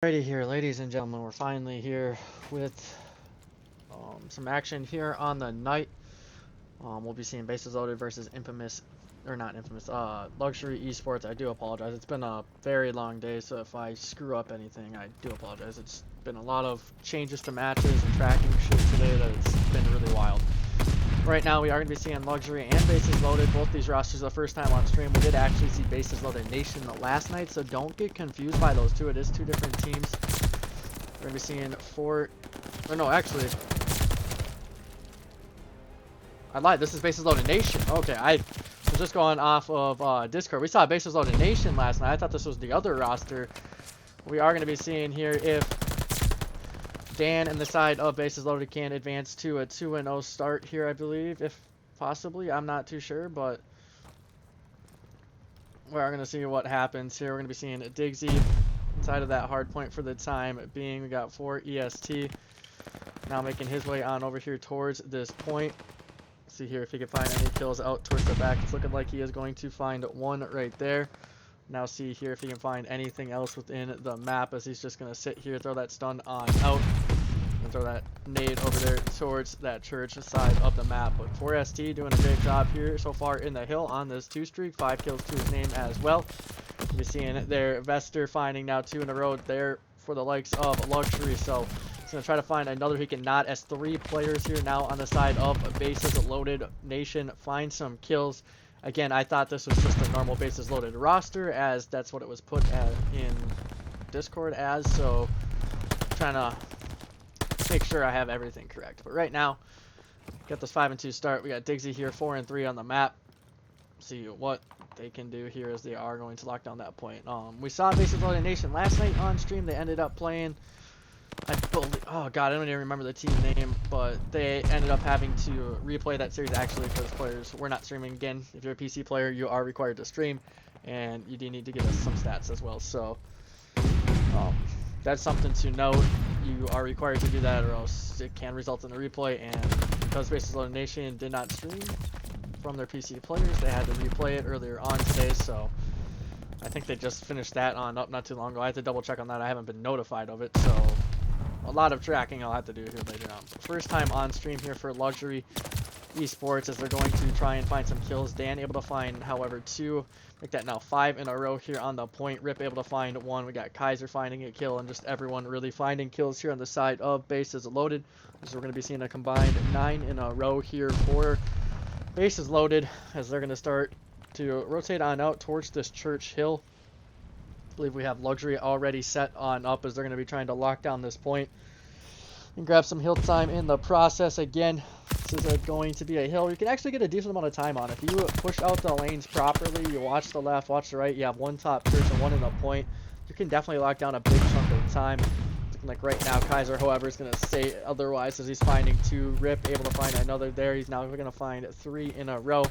Alrighty here, ladies and gentlemen, we're finally here with some action here on the night. We'll be seeing Bases Loaded versus Infamous, or not Infamous, Luxury Esports. I do apologize. It's been a very long day, so if I screw up anything, I do apologize. It's been a lot of changes to matches and tracking shit today that it's been really wild. Right now, we are going to be seeing Luxury and Bases Loaded. Both these rosters the first time on stream. We did actually see Bases Loaded Nation last night, so don't get confused by those two. It is two different teams. We're going to be seeing I lied. This is Bases Loaded Nation. Okay, I was just going off of Discord. We saw Bases Loaded Nation last night. I thought this was the other roster. We are going to be seeing here if Dan and the side of Bases Loaded can advance to a 2-0 start here, I believe, if possibly. I'm not too sure, but we're going to see what happens here. We're going to be seeing Diggsy inside of that hard point for the time being. We got 4 EST now making his way on over here towards this point. See here if he can find any kills out towards the back. It's looking like he is going to find one right there. Now see here if he can find anything else within the map, as he's just going to sit here, throw that stun on out, and throw that nade over there towards that church side of the map. But 4ST doing a great job here so far in the hill on this 2 streak. 5 kills to his name as well. You're seeing there Vester finding now 2 in a row there for the likes of Luxury. So he's going to try to find another he can not, as 3 players here now on the side of Bases Loaded Nation find some kills. Again, I thought this was just a normal Bases Loaded roster, as that's what it was put in Discord as, so I'm trying to make sure I have everything correct. But right now, got this 5-2 start. We got Diggsy here, 4-3 on the map. See what they can do here, as they are going to lock down that point. We saw Bases Loaded Nation last night on stream. They ended up playing, I believe, oh god, I don't even remember the team name, but they ended up having to replay that series actually because players were not streaming. Again, if you're a PC player, you are required to stream, and you do need to give us some stats as well. So that's something to note. You are required to do that, or else it can result in a replay. And because Bases Loaded Nation did not stream from their PC players, they had to replay it earlier on today. So I think they just finished that on up not too long ago. I have to double check on that. I haven't been notified of it, so a lot of tracking I'll have to do here later on. First time on stream here for Luxury Esports, as they're going to try and find some kills. Dan able to find, however, 2. Make that now 5 in a row here on the point. Rip able to find 1. We got Kaiser finding a kill, and just everyone really finding kills here on the side of Bases Loaded. So we're going to be seeing a combined 9 in a row here for Bases Loaded, as they're going to start to rotate on out towards this church hill. I believe we have Luxury already set on up, as they're going to be trying to lock down this point and grab some hill time in the process. Again, this is going to be a hill you can actually get a decent amount of time on. If you push out the lanes properly, you watch the left, watch the right, you have 1 top church and 1 in the point, you can definitely lock down a big chunk of time. Looking like right now Kaiser, however, is going to say otherwise, as he's finding 2. Rip able to find another there. He's now going to find 3 in a row.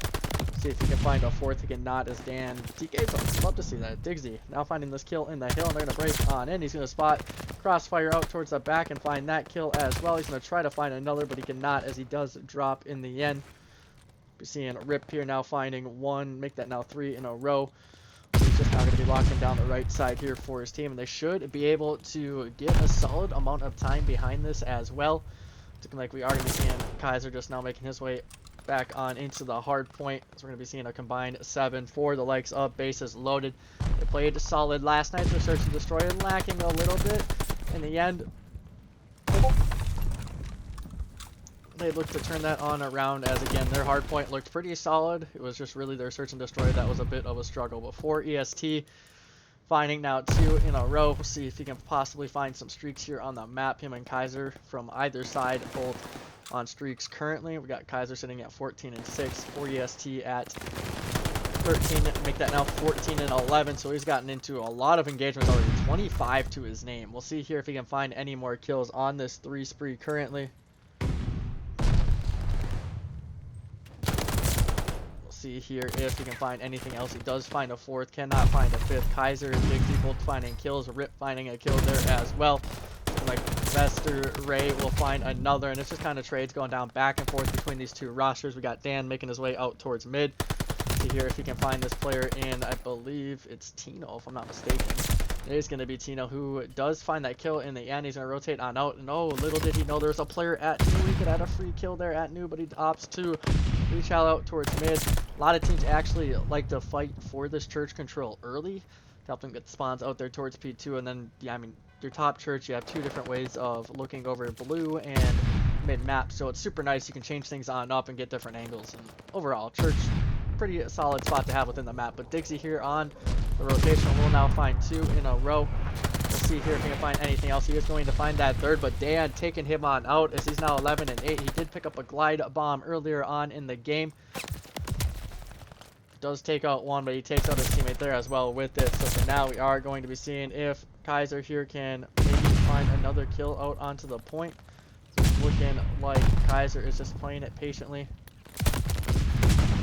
See if he can find a 4th. He cannot, as Dan TK's. Love to see that. Diggsy now finding this kill in the hill, and they're going to break on in. He's going to spot Crossfire out towards the back and find that kill as well. He's going to try to find another, but he cannot, as he does drop in the end. We're seeing Rip here now finding 1, make that now 3 in a row. He's just now going to be locking down the right side here for his team, and they should be able to get a solid amount of time behind this as well. Looking like we are going to be seeing Kaiser just now making his way back on into the hard point. So we're going to be seeing a combined 7 for the likes of Bases Loaded. They played solid last night. Their search and destroy, lacking a little bit in the end. They looked to turn that on around, as again their hard point looked pretty solid. It was just really their search and destroy that was a bit of a struggle. But for EST, finding now 2 in a row. We'll see if he can possibly find some streaks here on the map. Him and Kaiser from either side, both on streaks currently. We got Kaiser sitting at 14 and 6, 4 EST at 13, make that now 14 and 11. So he's gotten into a lot of engagements already, 25 to his name. We'll see here if he can find any more kills on this 3 spree currently. We'll see here if he can find anything else. He does find a 4th, cannot find a 5th. Kaiser and Diggsy both finding kills. Rip finding a kill there as well. Like Vester, Ray will find another, and it's just kind of trades going down back and forth between these 2 rosters. We got Dan making his way out towards mid. See here if he can find this player in, I believe it's Tino, if I'm not mistaken. It is going to be Tino, who does find that kill in the end. He's going to rotate on out. And oh, little did he know there's a player at new. He could have a free kill there at new, but he opts to reach out towards mid. A lot of teams actually like to fight for this church control early to help them get spawns out there towards P2. And then, yeah, I mean, your top church, you have two different ways of looking over blue and mid map. So it's super nice. You can change things on and up and get different angles. And overall, church, pretty solid spot to have within the map. But Dixie here on the rotation will now find 2 in a row. We'll see here if he can find anything else. He is going to find that third, but Dan taking him on out as he's now 11 and 8. He did pick up a glide bomb earlier on in the game. Does take out one, but he takes out his teammate there as well with it. So for now, we are going to be seeing if Kaiser here can maybe find another kill out onto the point. So it's looking like Kaiser is just playing it patiently.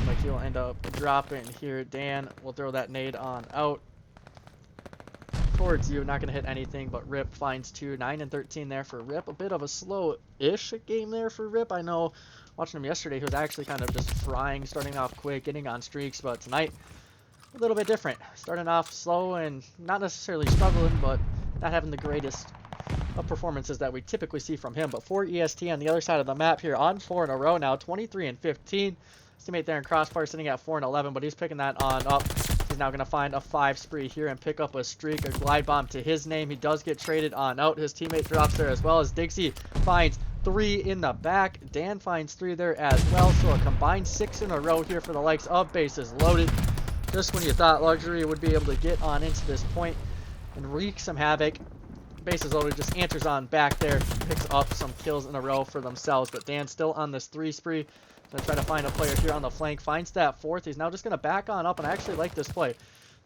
Like he'll end up dropping here. Dan will throw that nade on out towards you. Not going to hit anything, but Rip finds 2. 9 and 13 there for Rip. A bit of a slow-ish game there for Rip. I know watching him yesterday, he was actually kind of just frying, starting off quick, getting on streaks, but tonight, a little bit different. Starting off slow and not necessarily struggling, but not having the greatest of performances that we typically see from him. But for EST on the other side of the map here, on 4 in a row now, 23 and 15. His teammate there in crossbar sitting at 4 and 11, but he's picking that on up. He's now going to find a 5 spree here and pick up a streak, a glide bomb to his name. He does get traded on out. His teammate drops there as well as Dixie finds 3 in the back. Dan finds 3 there as well. So a combined 6 in a row here for the likes of Bases Loaded. Just when you thought Luxury would be able to get on into this point and wreak some havoc, Bases Loaded just answers on back there, picks up some kills in a row for themselves. But Dan still on this 3 spree. Gonna try to find a player here on the flank. Finds that 4th. He's now just gonna back on up, and I actually like this play.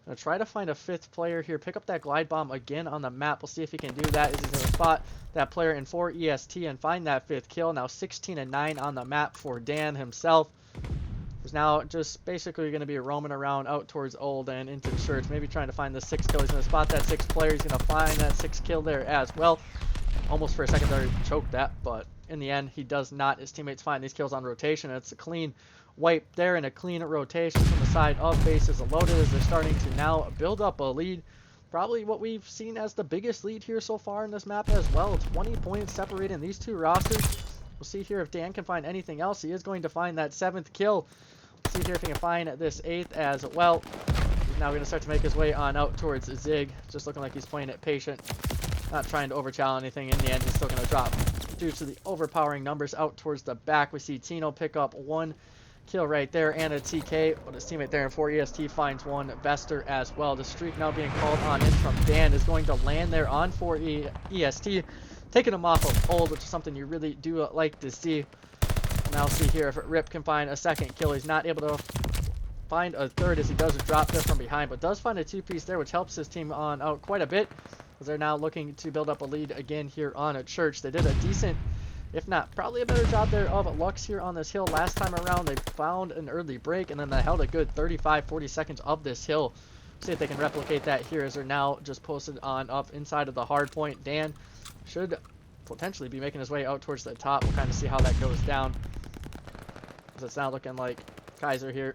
Gonna try to find a 5th player here. Pick up that glide bomb again on the map. We'll see if he can do that. Is he gonna spot that player in 4 EST and find that 5th kill? Now 16 and 9 on the map for Dan himself. He's now just basically gonna be roaming around out towards Old and into Church, maybe trying to find the 6th kill. He's gonna spot that 6th player. He's gonna find that 6th kill there as well. Almost for a second there, he choked that, but in the end, he does not. His teammates find these kills on rotation. It's a clean wipe there and a clean rotation from the side of Bases Loaded as they're starting to now build up a lead. Probably what we've seen as the biggest lead here so far in this map as well. 20 points separating these two rosters. We'll see here if Dan can find anything else. He is going to find that 7th kill. We'll see here if he can find this 8th as well. He's now going to start to make his way on out towards Zig. Just looking like he's playing it patient. Not trying to overchallenge anything. In the end, he's still going to drop due to the overpowering numbers out towards the back. We see Tino pick up 1 kill right there and a TK, but his teammate there in 4 EST finds 1 Vester as well. The streak now being called on in from Dan is going to land there on 4 EST, taking him off of Old, which is something you really do like to see. Now see here if Rip can find a 2nd kill. He's not able to find a 3rd as he does drop there from behind, but does find a 2-piece there, which helps his team on out quite a bit. They're now looking to build up a lead again here on a Church. They did a decent, if not probably a better job there of Lux here on this hill last time around. They found an early break and then they held a good 35-40 seconds of this hill. See if they can replicate that here as they're now just posted on up inside of the hard point. Dan should potentially be making his way out towards the top. We'll kind of see how that goes down. As it's now looking like Kaiser here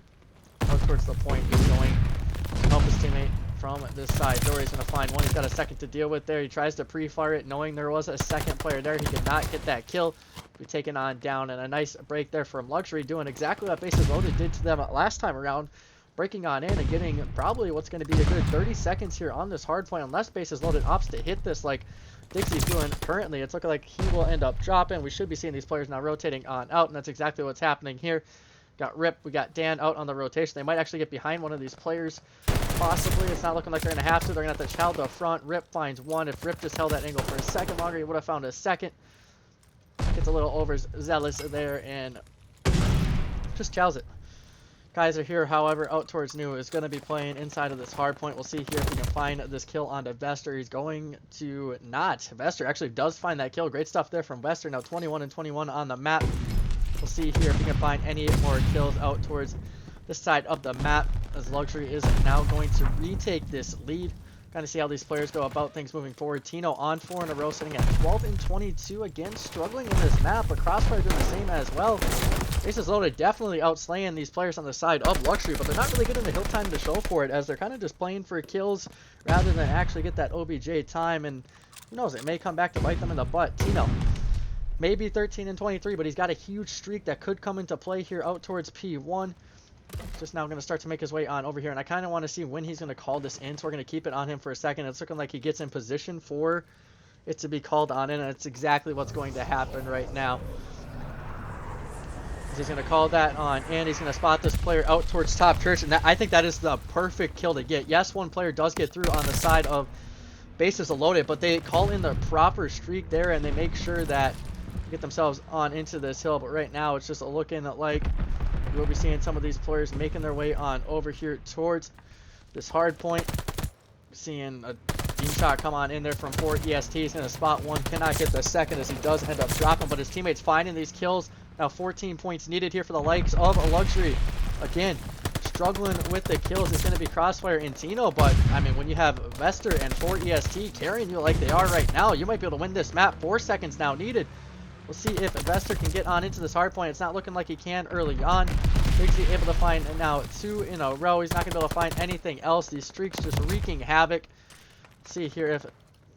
out towards the point is going to help his teammate from this side. Dory's going to find 1. He's got a 2nd to deal with there. He tries to pre-fire it knowing there was a 2nd player there. He could not get that kill. Be taken on down, and a nice break there from Luxury, doing exactly what Bases Loaded did to them last time around, breaking on in and getting probably what's going to be a good 30 seconds here on this hard point, unless Bases Loaded opts to hit this like Dixie's doing currently. It's looking like he will end up dropping. We should be seeing these players now rotating on out, and that's exactly what's happening here. Got Rip, we got Dan out on the rotation. They might actually get behind one of these players. Possibly. It's not looking like they're going to have to. They're going to have to chow the front. Rip finds 1. If Rip just held that angle for a second longer, he would have found a 2nd. Gets a little overzealous there and just chows it. Guys are here, however, out towards New is going to be playing inside of this hard point. We'll see here if we can find this kill onto Vester. He's going to not. Vester actually does find that kill. Great stuff there from Vester. Now 21 and 21 on the map. We'll see here if we can find any more kills out towards this side of the map, as Luxury is now going to retake this lead. Kind of see how these players go about things moving forward. Tino on 4 in a row, sitting at 12 and 22. Again, struggling in this map, but Crossfire doing the same as well. Bases loaded, definitely outslaying these players on the side of Luxury, but they're not really getting the hill time to show for it, as they're kind of just playing for kills rather than actually get that OBJ time, and who knows, it may come back to bite them in the butt. Tino, maybe 13 and 23, but he's got a huge streak that could come into play here out towards P1. Just now going to start to make his way on over here, and I kind of want to see when he's going to call this in, so we're going to keep it on him for a second. It's looking like he gets in position for it to be called on in, and it's exactly what's going to happen right now. He's going to call that on, and he's going to spot this player out towards top church, and I think that is the perfect kill to get. Yes, one player does get through on the side of bases loaded, but they call in the proper streak there, and they make sure that they get themselves on into this hill. But right now, it's just looking like we'll be seeing some of these players making their way on over here towards this hard point. Seeing a deep shot come on in there from 4 EST. He's going to spot one, cannot get the second as he does end up dropping, but his teammates finding these kills. Now 14 points needed here for the likes of a Luxury. Again, struggling with the kills is going to be Crossfire and Tino, but I mean, when you have Vester and 4 EST carrying you like they are right now, you might be able to win this map. 4 seconds now needed. We'll see if Vester can get on into this hard point. It's not looking like he can early on. Biggsy able to find now 2 in a row. He's not going to be able to find anything else. These streaks just wreaking havoc. Let's see here if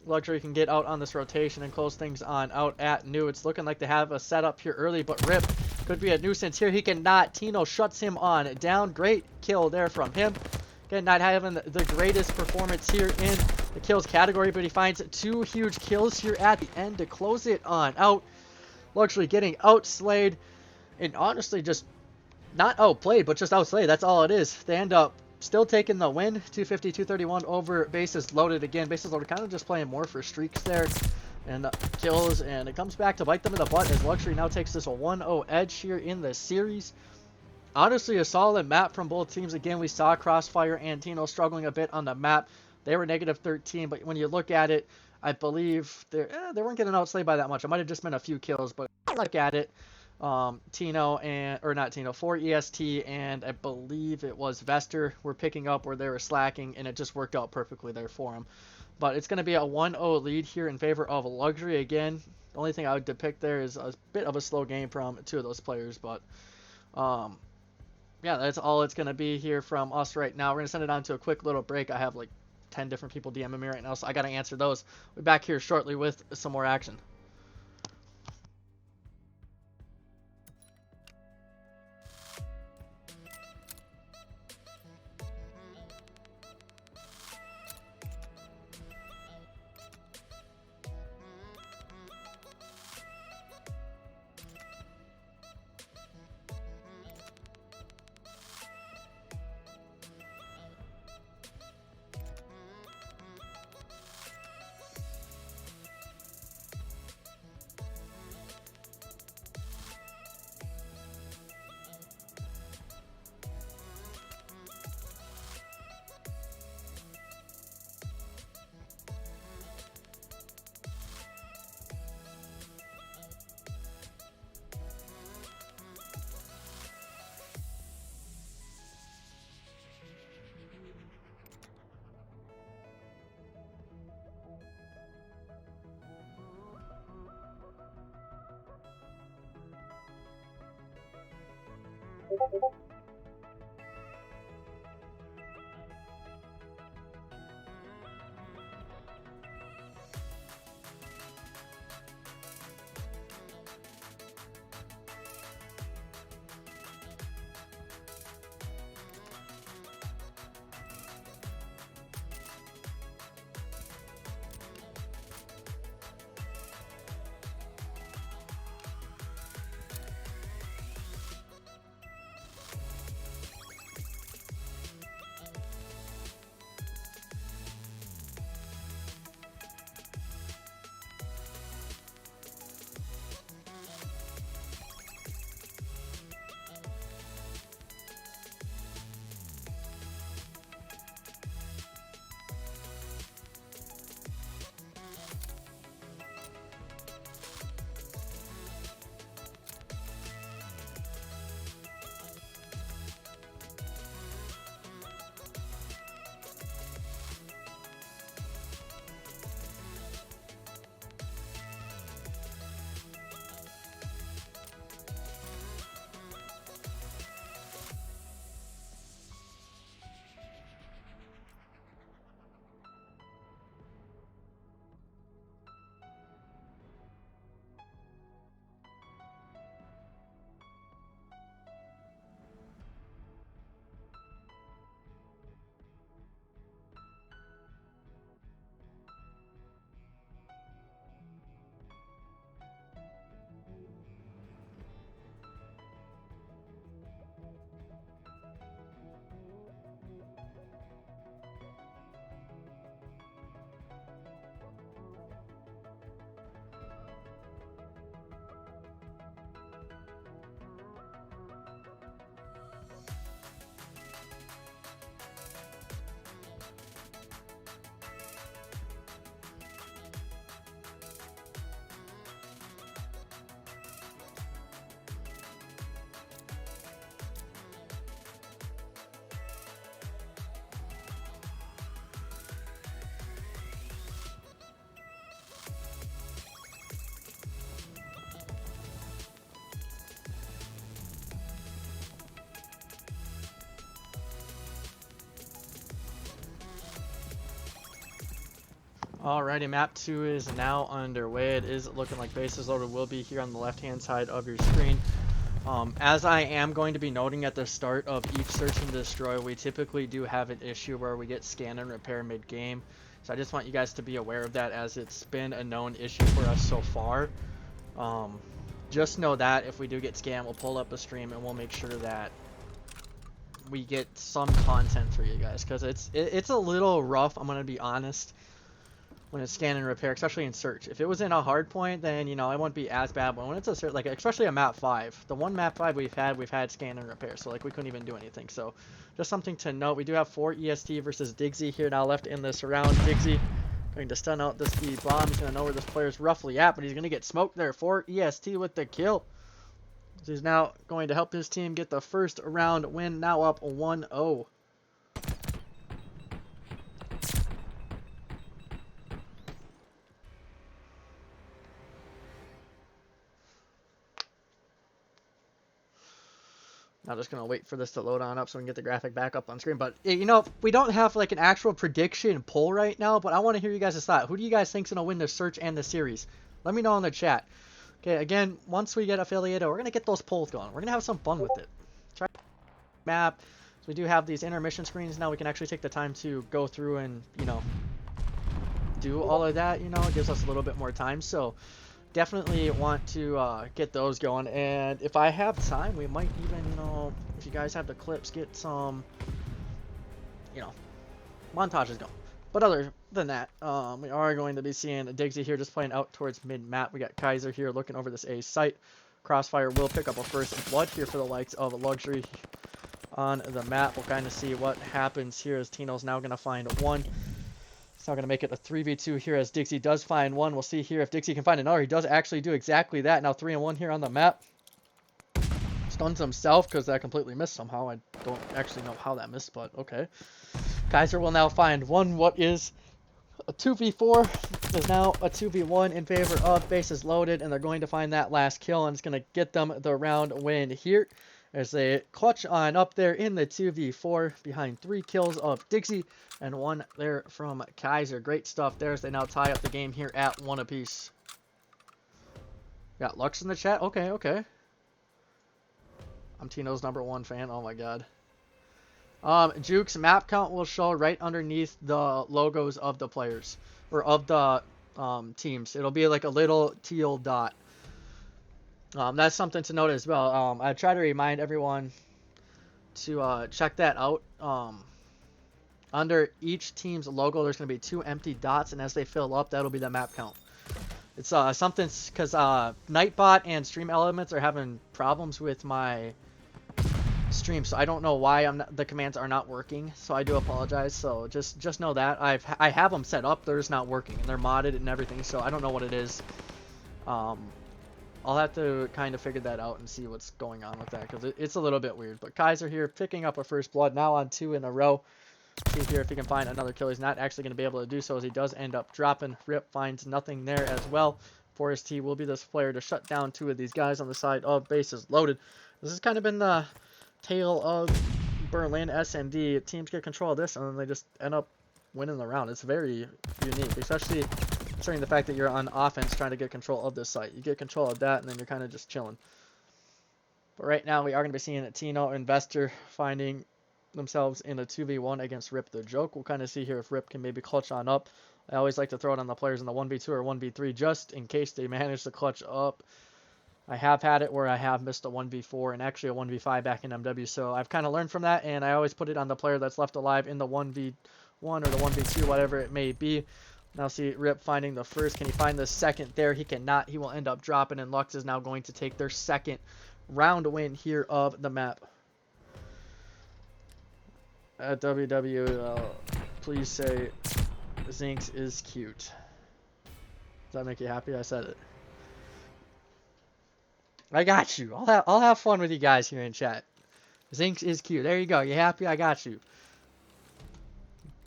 Luxury can get out on this rotation and close things on out at New. It's looking like they have a setup here early, but Rip could be a nuisance here. He cannot. Tino shuts him on down. Great kill there from him. Again, not having the greatest performance here in the kills category, but he finds 2 huge kills here at the end to close it on out. Luxury getting outslayed, and honestly just not outplayed, but just outslayed. That's all it is. They end up still taking the win, 250-231 over bases loaded. Again, bases loaded kind of just playing more for streaks there and kills, and it comes back to bite them in the butt as Luxury now takes this a 1-0 edge here in the series. Honestly, a solid map from both teams. Again, we saw Crossfire and Tino struggling a bit on the map. They were -13, but when you look at it, I believe they weren't getting outslayed by that much. It might have just been a few kills, but look at it. Tino or not Tino, 4 EST and I believe it was Vester were picking up where they were slacking, and it just worked out perfectly there for them. But it's going to be a 1-0 lead here in favor of Luxury. Again, the only thing I would depict there is a bit of a slow game from 2 of those players, but yeah, that's all it's going to be here from us right now. We're going to send it on to a quick little break. I have like 10 different people DMing me right now, so I got to answer those. We'll be back here shortly with some more action. Alrighty, map 2 is now underway. It is looking like bases loaded will be here on the left-hand side of your screen. As I am going to be noting at the start of each search and destroy, we typically do have an issue where we get scan and repair mid-game. So I just want you guys to be aware of that, as it's been a known issue for us so far. Just know that if we do get scanned, we'll pull up a stream and we'll make sure that we get some content for you guys, because it's a little rough, I'm gonna be honest, when it's scan and repair, especially in search. If it was in a hard point, then it wouldn't be as bad. But when it's a search, like especially a map 5, the one map 5 we've had scan and repair, so like we couldn't even do anything. So just something to note. We do have 4 EST versus Diggsy here now left in this round. Diggsy going to stun out this speed bomb. He's gonna know where this player's roughly at, but he's gonna get smoked there. 4 EST with the kill. So he's now going to help his team get the first round win. Now up 1-0. I'm just going to wait for this to load on up so we can get the graphic back up on screen. But, we don't have like an actual prediction poll right now, but I want to hear you guys' thought. Who do you guys think is going to win the search and the series? Let me know in the chat. Okay, again, once we get affiliated, we're going to get those polls going. We're going to have some fun with it. Try map. So we do have these intermission screens now. We can actually take the time to go through and, do all of that. It gives us a little bit more time. So definitely want to get those going, and if I have time, we might even, if you guys have the clips, get some, montages going. But other than that, we are going to be seeing Diggsy here just playing out towards mid-map. We got Kaiser here looking over this A site. Crossfire will pick up a first blood here for the likes of Luxxury on the map. We'll kind of see what happens here, as Tino's now going to find one. It's not going to make it a 3v2 here, as Diggsy does find one. We'll see here if Diggsy can find another. He does actually do exactly that. Now 3-1 here on the map. Stuns himself because that completely missed somehow. I don't actually know how that missed, but okay. Kaiser will now find one. What is a 2v4 is now a 2v1 in favor of bases loaded, and they're going to find that last kill, and it's going to get them the round win here. As they clutch on up there in the 2v4 behind 3 kills of Diggsy and 1 there from Kaiser. Great stuff there as they now tie up the game here at 1 apiece. Got Lux in the chat? Okay. I'm Tino's #1 fan. Oh my god. Juke's map count will show right underneath the logos of the players, or of the teams. It'll be like a little teal dot. That's something to note as well. I try to remind everyone to check that out. Under each team's logo, there's going to be 2 empty dots, and as they fill up, that'll be the map count. It's something because Nightbot and Stream Elements are having problems with my stream, so I don't know why the commands are not working. So I do apologize. So just know that I have them set up, they're just not working, and they're modded and everything. So I don't know what it is. I'll have to kind of figure that out and see what's going on with that, because it's a little bit weird. But Kaiser here picking up a first blood, now on 2 in a row. See here if he can find another kill. He's not actually going to be able to do so, as he does end up dropping. Rip finds nothing there as well. Forest T will be this player to shut down 2 of these guys on the side of bases loaded. This has kind of been the tale of Berlin SMD. Teams get control of this, and then they just end up winning the round. It's very unique, especially considering the fact that you're on offense trying to get control of this site. You get control of that, and then you're kind of just chilling. But right now, we are going to be seeing a Tino Investor finding themselves in a 2v1 against Rip the Joke. We'll kind of see here if Rip can maybe clutch on up. I always like to throw it on the players in the 1v2 or 1v3 just in case they manage to clutch up. I have had it where I have missed a 1v4 and actually a 1v5 back in MW, so I've kind of learned from that, and I always put it on the player that's left alive in the 1v1 or the 1v2, whatever it may be. Now see Rip finding the first. Can he find the second there? He cannot. He will end up dropping, and Lux is now going to take their second round win here of the map. At WWL, please say Zinx is cute. Does that make you happy? I said it. I got you. I'll have fun with you guys here in chat. Zinx is cute. There you go. You happy? I got you.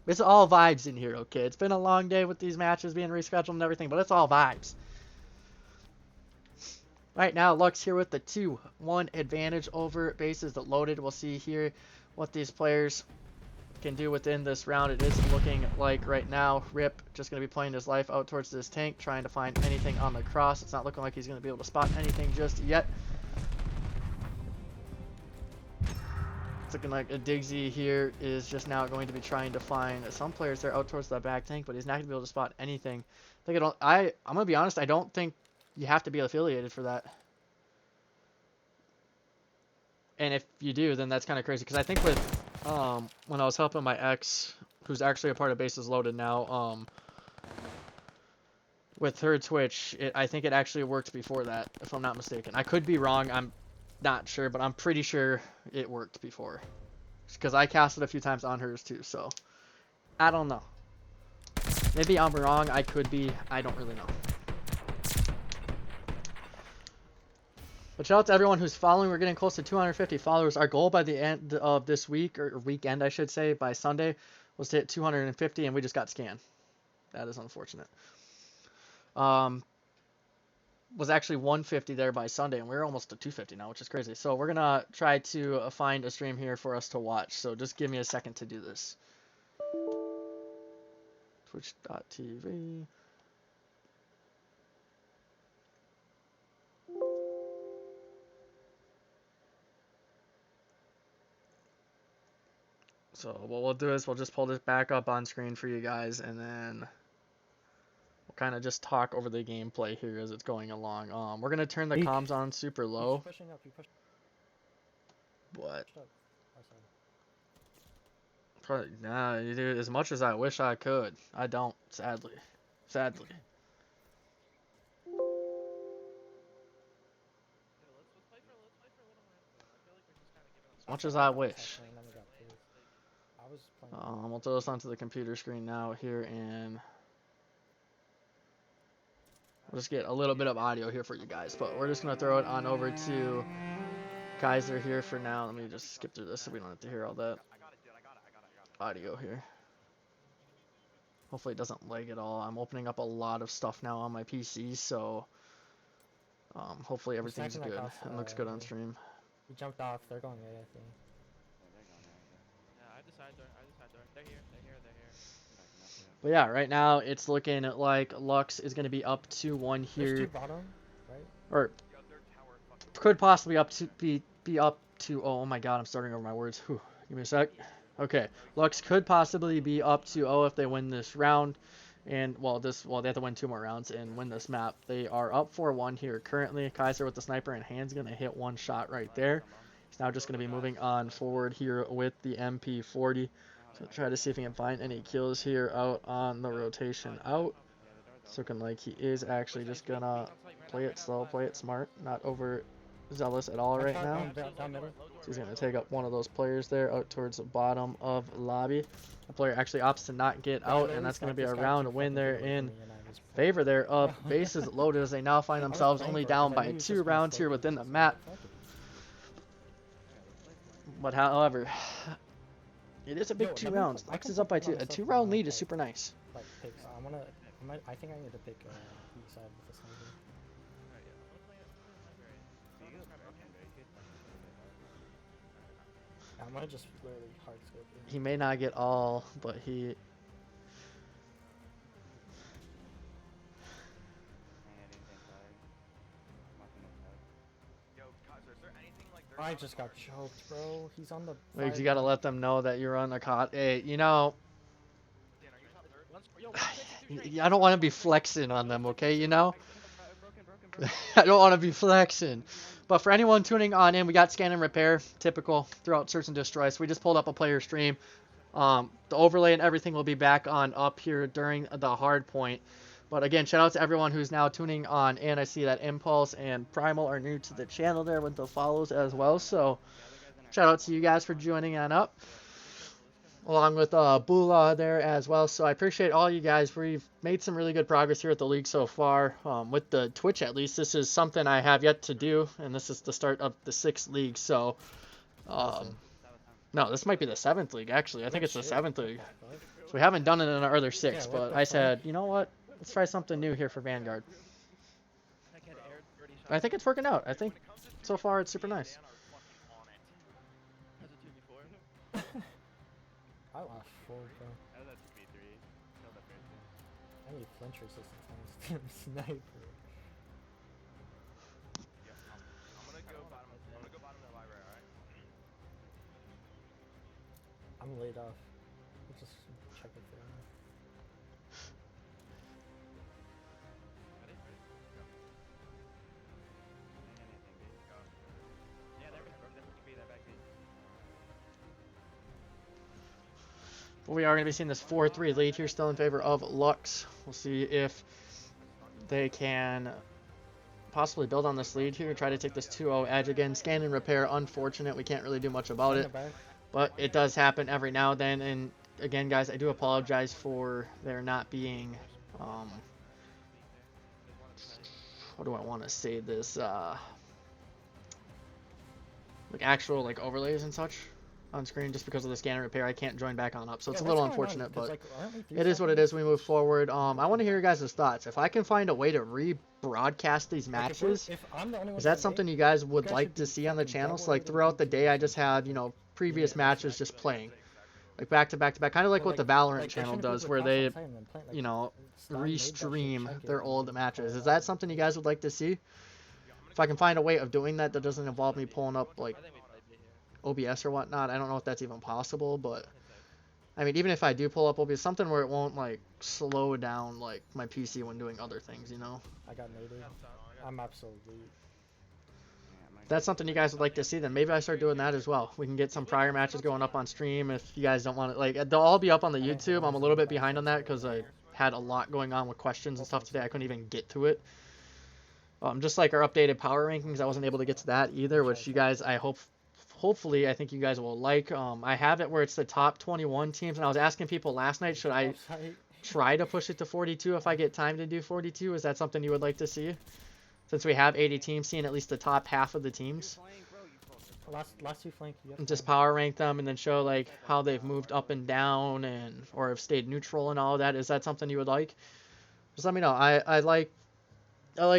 It's all vibes in here, okay? It's been a long day with these matches being rescheduled and everything, but it's all vibes. Right now, Lux here with the 2-1 advantage over bases loaded. We'll see here what these players can do within this round. It is looking like right now Rip just going to be playing his life out towards this tank, trying to find anything on the cross. It's not looking like he's going to be able to spot anything just yet. It's looking like a Digsy here is just now going to be trying to find some players there out towards that back tank, but he's not going to be able to spot anything. I'm going to be honest, I don't think you have to be affiliated for that. And if you do, then that's kind of crazy. Because I think with, when I was helping my ex, who's actually a part of Bases Loaded now, with her Twitch, I think it actually worked before that, if I'm not mistaken. I could be wrong, I'm not sure, but I'm pretty sure it worked before. Because I casted a few times on hers too, so I don't know. Maybe I'm wrong, I could be, I don't really know. But shout out to everyone who's following. We're getting close to 250 followers. Our goal by the end of this week, or weekend I should say, by Sunday, was to hit 250, and we just got scanned. That is unfortunate. Was actually 150 there by Sunday, and we're almost to 250 now, which is crazy. So we're gonna try to find a stream here for us to watch. So just give me a second to do this. Twitch.tv. So what we'll do is we'll just pull this back up on screen for you guys, and then we'll kind of just talk over the gameplay here as it's going along. We're gonna turn the comms on super low. What? Probably, nah, dude, as much as I wish I could, I don't, sadly. Sadly. As much as I wish. We'll throw this onto the computer screen now here, and we'll just get a little bit of audio here for you guys. But we're just going to throw it on over to Kaiser here for now. Let me just skip through this so we don't have to hear all that audio here. Hopefully it doesn't lag at all. I'm opening up a lot of stuff now on my PC, so hopefully everything's good and looks good on stream. We jumped off. They're going right, I think. They're here. But yeah, right now it's looking like Lux is going to be up 2-1 here. There's two bottom, right? Or could possibly be up to, oh my god, I'm starting over my words. Whew. Give me a sec. Okay, Lux could possibly be up 2-0 if they win this round. And, well, they have to win 2 more rounds and win this map. They are up 4-1 here currently. Kaiser with the sniper in hand's going to hit one shot right there. He's now just going to be moving on forward here with the MP40. So try to see if he can find any kills here out on the rotation out. It's looking like he is actually just going to play it slow, play it smart, not overzealous at all right now. So he's going to take up one of those players there out towards the bottom of lobby. The player actually opts to not get out, and that's going to be a round win there in favor there of Bases Loaded as they now find themselves only down by 2 rounds here within the map. But however, it is a big 2 rounds. Lux is up by 2. A 2-round lead is super nice. I think I need to pick east side with the sniper. I'm gonna just literally hard scope it. He may not get all, but he... I just got choked, bro. He's on the... Like, you gotta let them know that you're on the cot. Hey, you know... I don't want to be flexing on them, okay, you know? I don't want to be flexing. But for anyone tuning on in, we got scan and repair, typical throughout search and destroy. So we just pulled up a player stream. The overlay and everything will be back on up here during the hard point. But again, shout out to everyone who's now tuning on in. I see that Impulse and Primal are new to the channel there with the follows as well. So shout out to you guys for joining on up. Along with Bula there as well. So I appreciate all you guys. We've made some really good progress here at the league so far. With the Twitch at least, this is something I have yet to do. And this is the start of the 6th league. So, no, this might be the 7th league actually. I think it's the 7th league. So we haven't done it in our other 6, but I said, you know what? Let's try something new here for Vanguard. I think it's working out. I think so far it's super nice. I lost 4 bro. I was at 2v3. Killed the first one. I need flinch resistance on this sniper. Yeah, I'm gonna go bottom. I'm gonna go bottom of the library, alright? I'm laid off. I'll just check if they're enough. Ready? Ready? Go. Anything, B. Go. Yeah, there we go. That fucking B, that back B. But we are going to be seeing this 4-3 lead here still in favor of Lux. We'll see if they can possibly build on this lead here, try to take this 2-0 edge again. Scan and repair, unfortunate. We can't really do much about it, but it does happen every now and then. And again, guys, I do apologize for there not being, what do I want to say this, like actual like overlays and such on screen, just because of the scan and repair. I can't join back on up, so it's a little unfortunate, but it is what it is. We move forward. I want to hear your guys' thoughts. If I can find a way to rebroadcast these matches, is that something you guys would like to see on the channel? So like throughout the day, I just have, you know, previous matches just playing, like back to back to back, kind of like what the Valorant channel does, where they, you know, restream their old matches. Is that something you guys would like to see? If I can find a way of doing that that doesn't involve me pulling up like OBS or whatnot, I don't know if that's even possible, but I mean, even if I do pull up OBS, something where it won't like slow down like my PC when doing other things, you know. I got native. I'm absolutely. If that's something you guys would like to see, then maybe I start doing that as well. We can get some prior matches going up on stream. If you guys don't want it, like they'll all be up on the YouTube. I'm a little bit behind on that because I had a lot going on with questions and stuff today. I couldn't even get to it. Just like our updated power rankings, I wasn't able to get to that either, which you guys, hopefully, I think you guys will like. I have it where it's the top 21 teams, and I was asking people last night, should I try to push it to 42 if I get time to do 42? Is that something you would like to see? Since we have 80 teams, seeing at least the top half of the teams. Last 2 flank. And just power rank them and then show like how they've moved up and down and or have stayed neutral and all of that. Is that something you would like? Just let me know. I like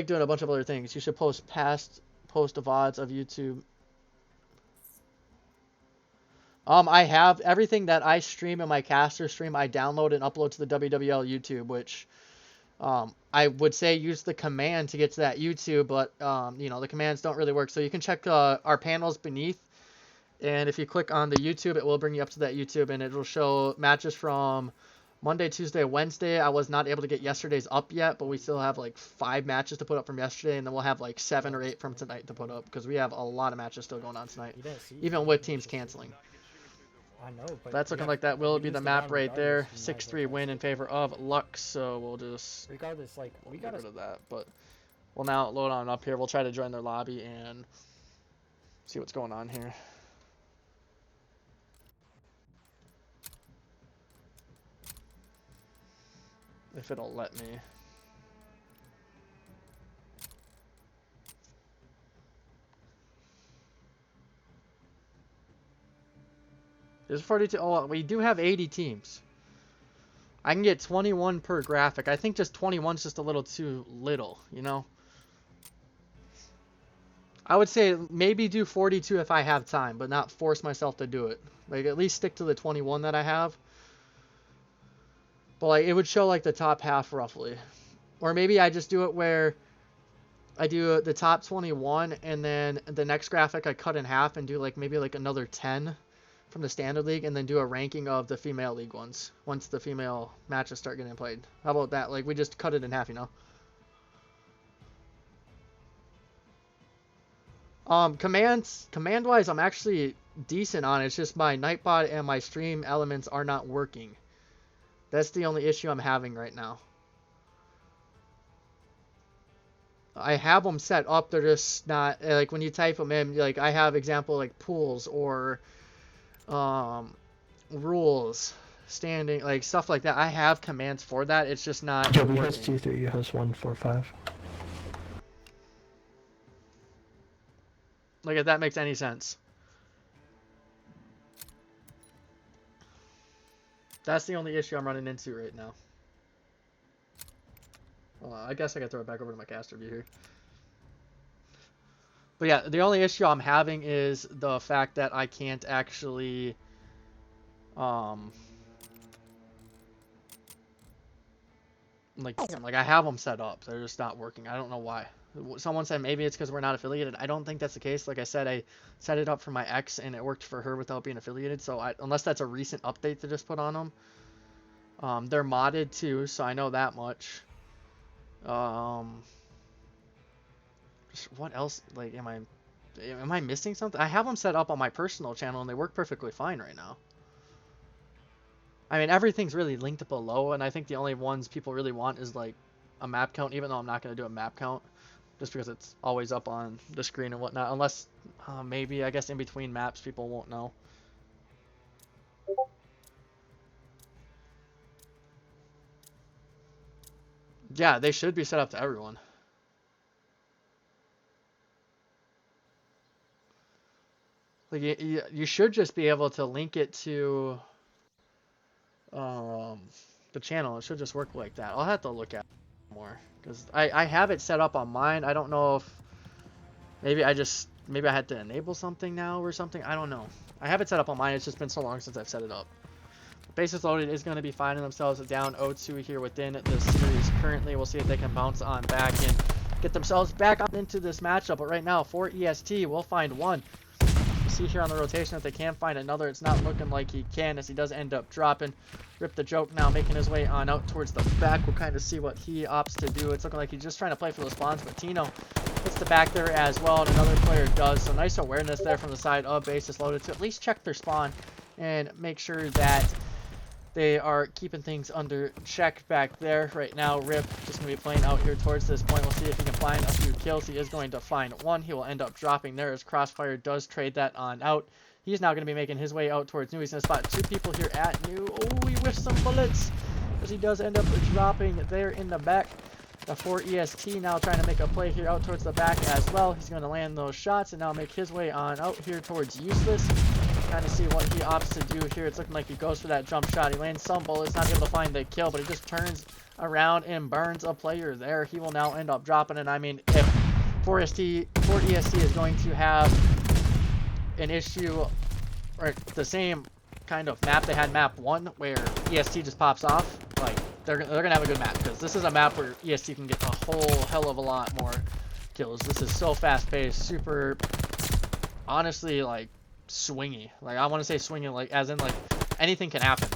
doing a bunch of other things. You should post of VODs of YouTube. I have everything that I stream in my caster stream. I download and upload to the WWL YouTube, which I would say use the command to get to that YouTube, but you know, the commands don't really work. So you can check our panels beneath, and if you click on the YouTube, it will bring you up to that YouTube, and it will show matches from Monday, Tuesday, Wednesday. I was not able to get yesterday's up yet, but we still have like 5 matches to put up from yesterday, and then we'll have like 7 or 8 from tonight to put up, because we have a lot of matches still going on tonight, even with teams canceling. I know, but that's looking like that will be the map right there. 6-3 win in favor of Lux, so we'll just regardless, like we got rid of that. But we'll now load on up here. We'll try to join their lobby and see what's going on here. If it'll let me. There's 42. Oh, we do have 80 teams. I can get 21 per graphic. I think just 21 is just a little too little, you know? I would say maybe do 42 if I have time, but not force myself to do it. Like, at least stick to the 21 that I have. But, like, it would show, like, the top half roughly. Or maybe I just do it where I do the top 21, and then the next graphic I cut in half and do, like, maybe, like, another 10 from the standard league, and then do a ranking of the female league ones once the female matches start getting played. How about that? Like, we just cut it in half, you know? Command-wise, I'm actually decent on it. It's just my Nightbot and my stream elements are not working. That's the only issue I'm having right now. I have them set up, they're just not, like, when you type them in, like, I have example, like, pools, or rules, standing, like, stuff like that. I have commands for that, it's just not W has 2-3, has 1-4-5. Like, if that makes any sense. That's the only issue I'm running into right now. I guess I gotta throw it back over to my caster view here. But yeah, the only issue I'm having is the fact that I can't actually Like I have them set up. They're just not working. I don't know why. Someone said maybe it's because we're not affiliated. I don't think that's the case. Like I said, I set it up for my ex and it worked for her without being affiliated. So unless that's a recent update to just put on them. They're modded too, so I know that much. What else? Like, am I missing something? I have them set up on my personal channel and they work perfectly fine right now. I mean, everything's really linked below, and I think the only ones people really want is like a map count, even though I'm not going to do a map count, just because it's always up on the screen and whatnot, unless maybe, I guess, in between maps people won't know. Yeah, they should be set up to everyone. Like, you should just be able to link it to the channel. It should just work like that. I'll have to look at it more, because I have it set up on mine. I don't know if maybe I had to enable something now or something. I don't know. I have it set up on mine. It's just been so long since I've set it up. Bases loaded is going to be finding themselves down 0-2 here within the series currently. We'll see if they can bounce on back and get themselves back up into this matchup. But right now, for EST, we'll find one. You see here on the rotation if they can find another. It's not looking like he can, as he does end up dropping. Rip the joke now, making his way on out towards the back. We'll kind of see what he opts to do. It's looking like he's just trying to play for the spawns, but Tino hits the back there as well, and another player does. So nice awareness there from the side of bases loaded to at least check their spawn and make sure that they are keeping things under check back there. Right now, Rip just going to be playing out here towards this point. We'll see if he can find a few kills. He is going to find one. He will end up dropping there as Crossfire does trade that on out. He's now going to be making his way out towards New. He's going to spot two people here at New. Oh, he whiffs some bullets as he does end up dropping there in the back. The 4 EST now trying to make a play here out towards the back as well. He's going to land those shots and now make his way on out here towards Useless. Trying to see what he opts to do here. It's looking like he goes for that jump shot. He lands some bullets, not able to find the kill, but he just turns around and burns a player there. He will now end up dropping it. I mean, if 4 EST is going to have an issue, or the same kind of map they had map 1, where EST just pops off, like, they're gonna have a good map, because this is a map where EST can get a whole hell of a lot more kills. This is so fast paced, super, honestly, like, swingy. Like, I want to say swingy, like, as in, like, anything can happen.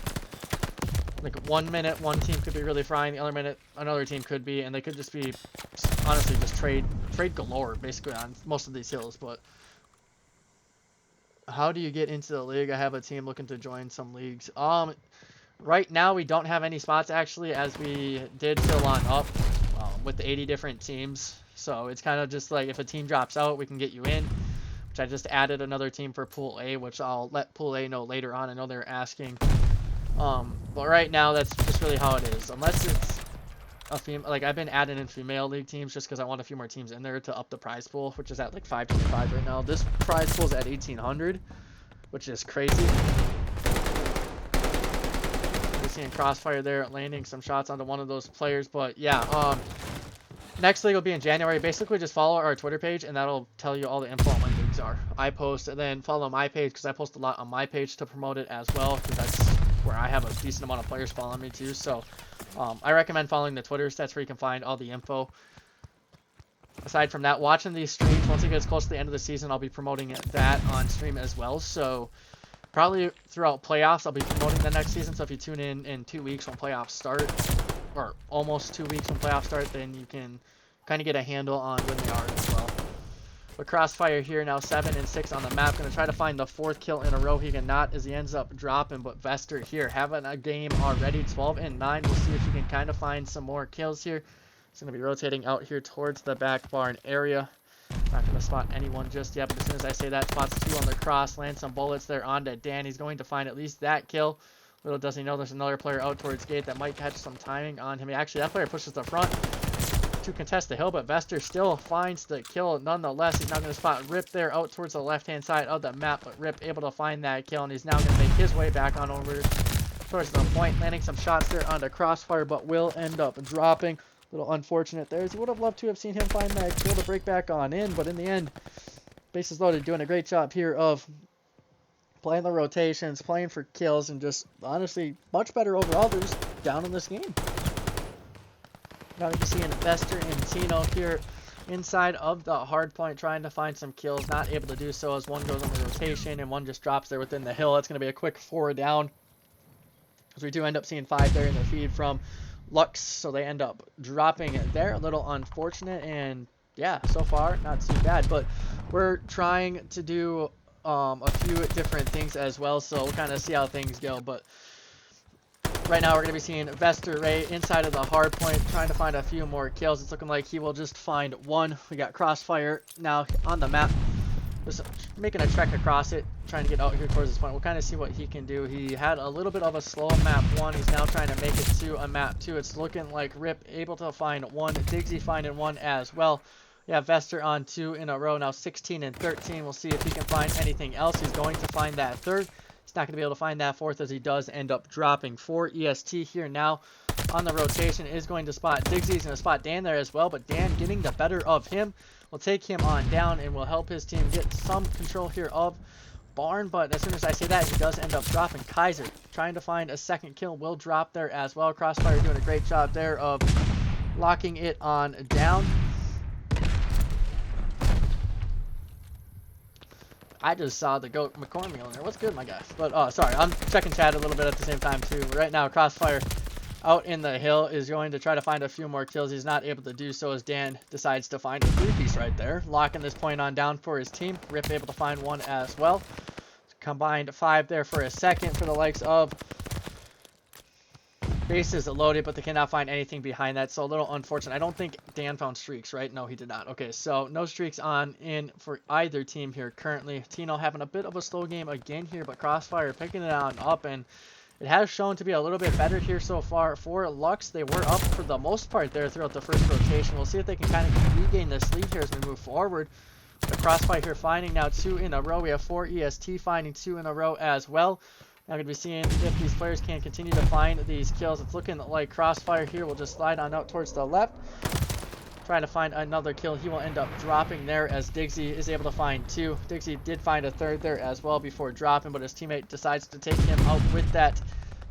Like, 1 minute one team could be really frying, the other minute another team could be, and they could just be, honestly, just trade galore basically on most of these hills. But how do you get into the league? I have a team looking to join some leagues. Right now we don't have any spots actually, as we did fill on up with the 80 different teams. So it's kind of just like if a team drops out, we can get you in. Which I just added another team for Pool A, which I'll let Pool A know later on. I know they're asking. But right now that's just really how it is. Unless it's a female, like I've been adding in female league teams just because I want a few more teams in there to up the prize pool, which is at like 525 right now. This prize pool is at 1800, which is crazy. We're seeing Crossfire there landing some shots onto one of those players, but yeah, next league will be in January. Basically just follow our Twitter page and that'll tell you all the info on when leagues are. I post, and then follow my page because I post a lot on my page to promote it as well, because that's where I have a decent amount of players following me too. So I recommend following the Twitter. That's where you can find all the info. Aside from that, watching these streams, once it gets close to the end of the season, I'll be promoting that on stream as well. So probably throughout playoffs, I'll be promoting the next season. So if you tune in 2 weeks when playoffs start, or almost 2 weeks when playoffs start, then you can kind of get a handle on when they are as well. But Crossfire here now 7 and 6 on the map. Going to try to find the 4th kill in a row. He cannot, as he ends up dropping. But Vester here having a game already, 12 and 9. We'll see if he can kind of find some more kills here. He's going to be rotating out here towards the back barn area. Not going to spot anyone just yet, but as soon as I say that, spots 2 on the cross, lands some bullets there onto Dan. He's going to find at least that kill. Little does he know there's another player out towards gate that might catch some timing on him. Actually, that player pushes the front to contest the hill, but Vester still finds the kill nonetheless. He's now going to spot Rip there out towards the left-hand side of the map, but Rip able to find that kill, and he's now going to make his way back on over towards the point, landing some shots there onto Crossfire, but will end up dropping. A little unfortunate there. He would have loved to have seen him find that kill to break back on in, but in the end, bases loaded, doing a great job here of playing the rotations, playing for kills, and just honestly much better overall. They're just down in this game. Now you see Investor and Tino here inside of the hard point trying to find some kills, not able to do so as one goes on the rotation and one just drops there within the hill. It's going to be a quick 4 down, because we do end up seeing 5 there in the feed from Lux, so they end up dropping it there. A little unfortunate, and yeah, so far not too bad, but we're trying to do a few different things as well, so we'll kind of see how things go. But right now we're going to be seeing Vester Ray inside of the hard point trying to find a few more kills. It's looking like he will just find one. We got Crossfire now on the map, just making a trek across it, trying to get out here towards this point. We'll kind of see what he can do. He had a little bit of a slow map 1. He's now trying to make it to a map 2. It's looking like Rip able to find one, Diggsy finding one as well. Yeah, Vester on 2 in a row now, 16 and 13. We'll see if he can find anything else. He's going to find that third. He's not going to be able to find that fourth, as he does end up dropping. 4 EST here now on the rotation is going to spot Diggsy. He's going to spot Dan there as well, but Dan getting the better of him will take him on down and will help his team get some control here of Barn. But as soon as I say that, he does end up dropping. Kaiser trying to find a second kill will drop there as well. Crossfire doing a great job there of locking it on down. I just saw the goat McCormick on there. What's good, my guy? But sorry, I'm checking chat a little bit at the same time too. Right now, Crossfire out in the hill is going to try to find a few more kills. He's not able to do so as Dan decides to find a 3-piece right there, locking this point on down for his team. Rip able to find one as well. Combined 5 there for a second for the likes of bases loaded, but they cannot find anything behind that, so a little unfortunate. I don't think Dan found streaks, right? No, he did not. Okay, so no streaks on in for either team here currently. Tino having a bit of a slow game again here, but Crossfire picking it on up, and it has shown to be a little bit better here so far for Lux. They were up for the most part there throughout the first rotation. We'll see if they can kind of regain this lead here as we move forward. The Crossfire here finding now 2 in a row. We have 4 EST finding 2 in a row as well. Now going to be seeing if these players can continue to find these kills. It's looking like Crossfire here will just slide on out towards the left, trying to find another kill. He will end up dropping there as Diggsy is able to find 2. Diggsy did find a third there as well before dropping, but his teammate decides to take him out with that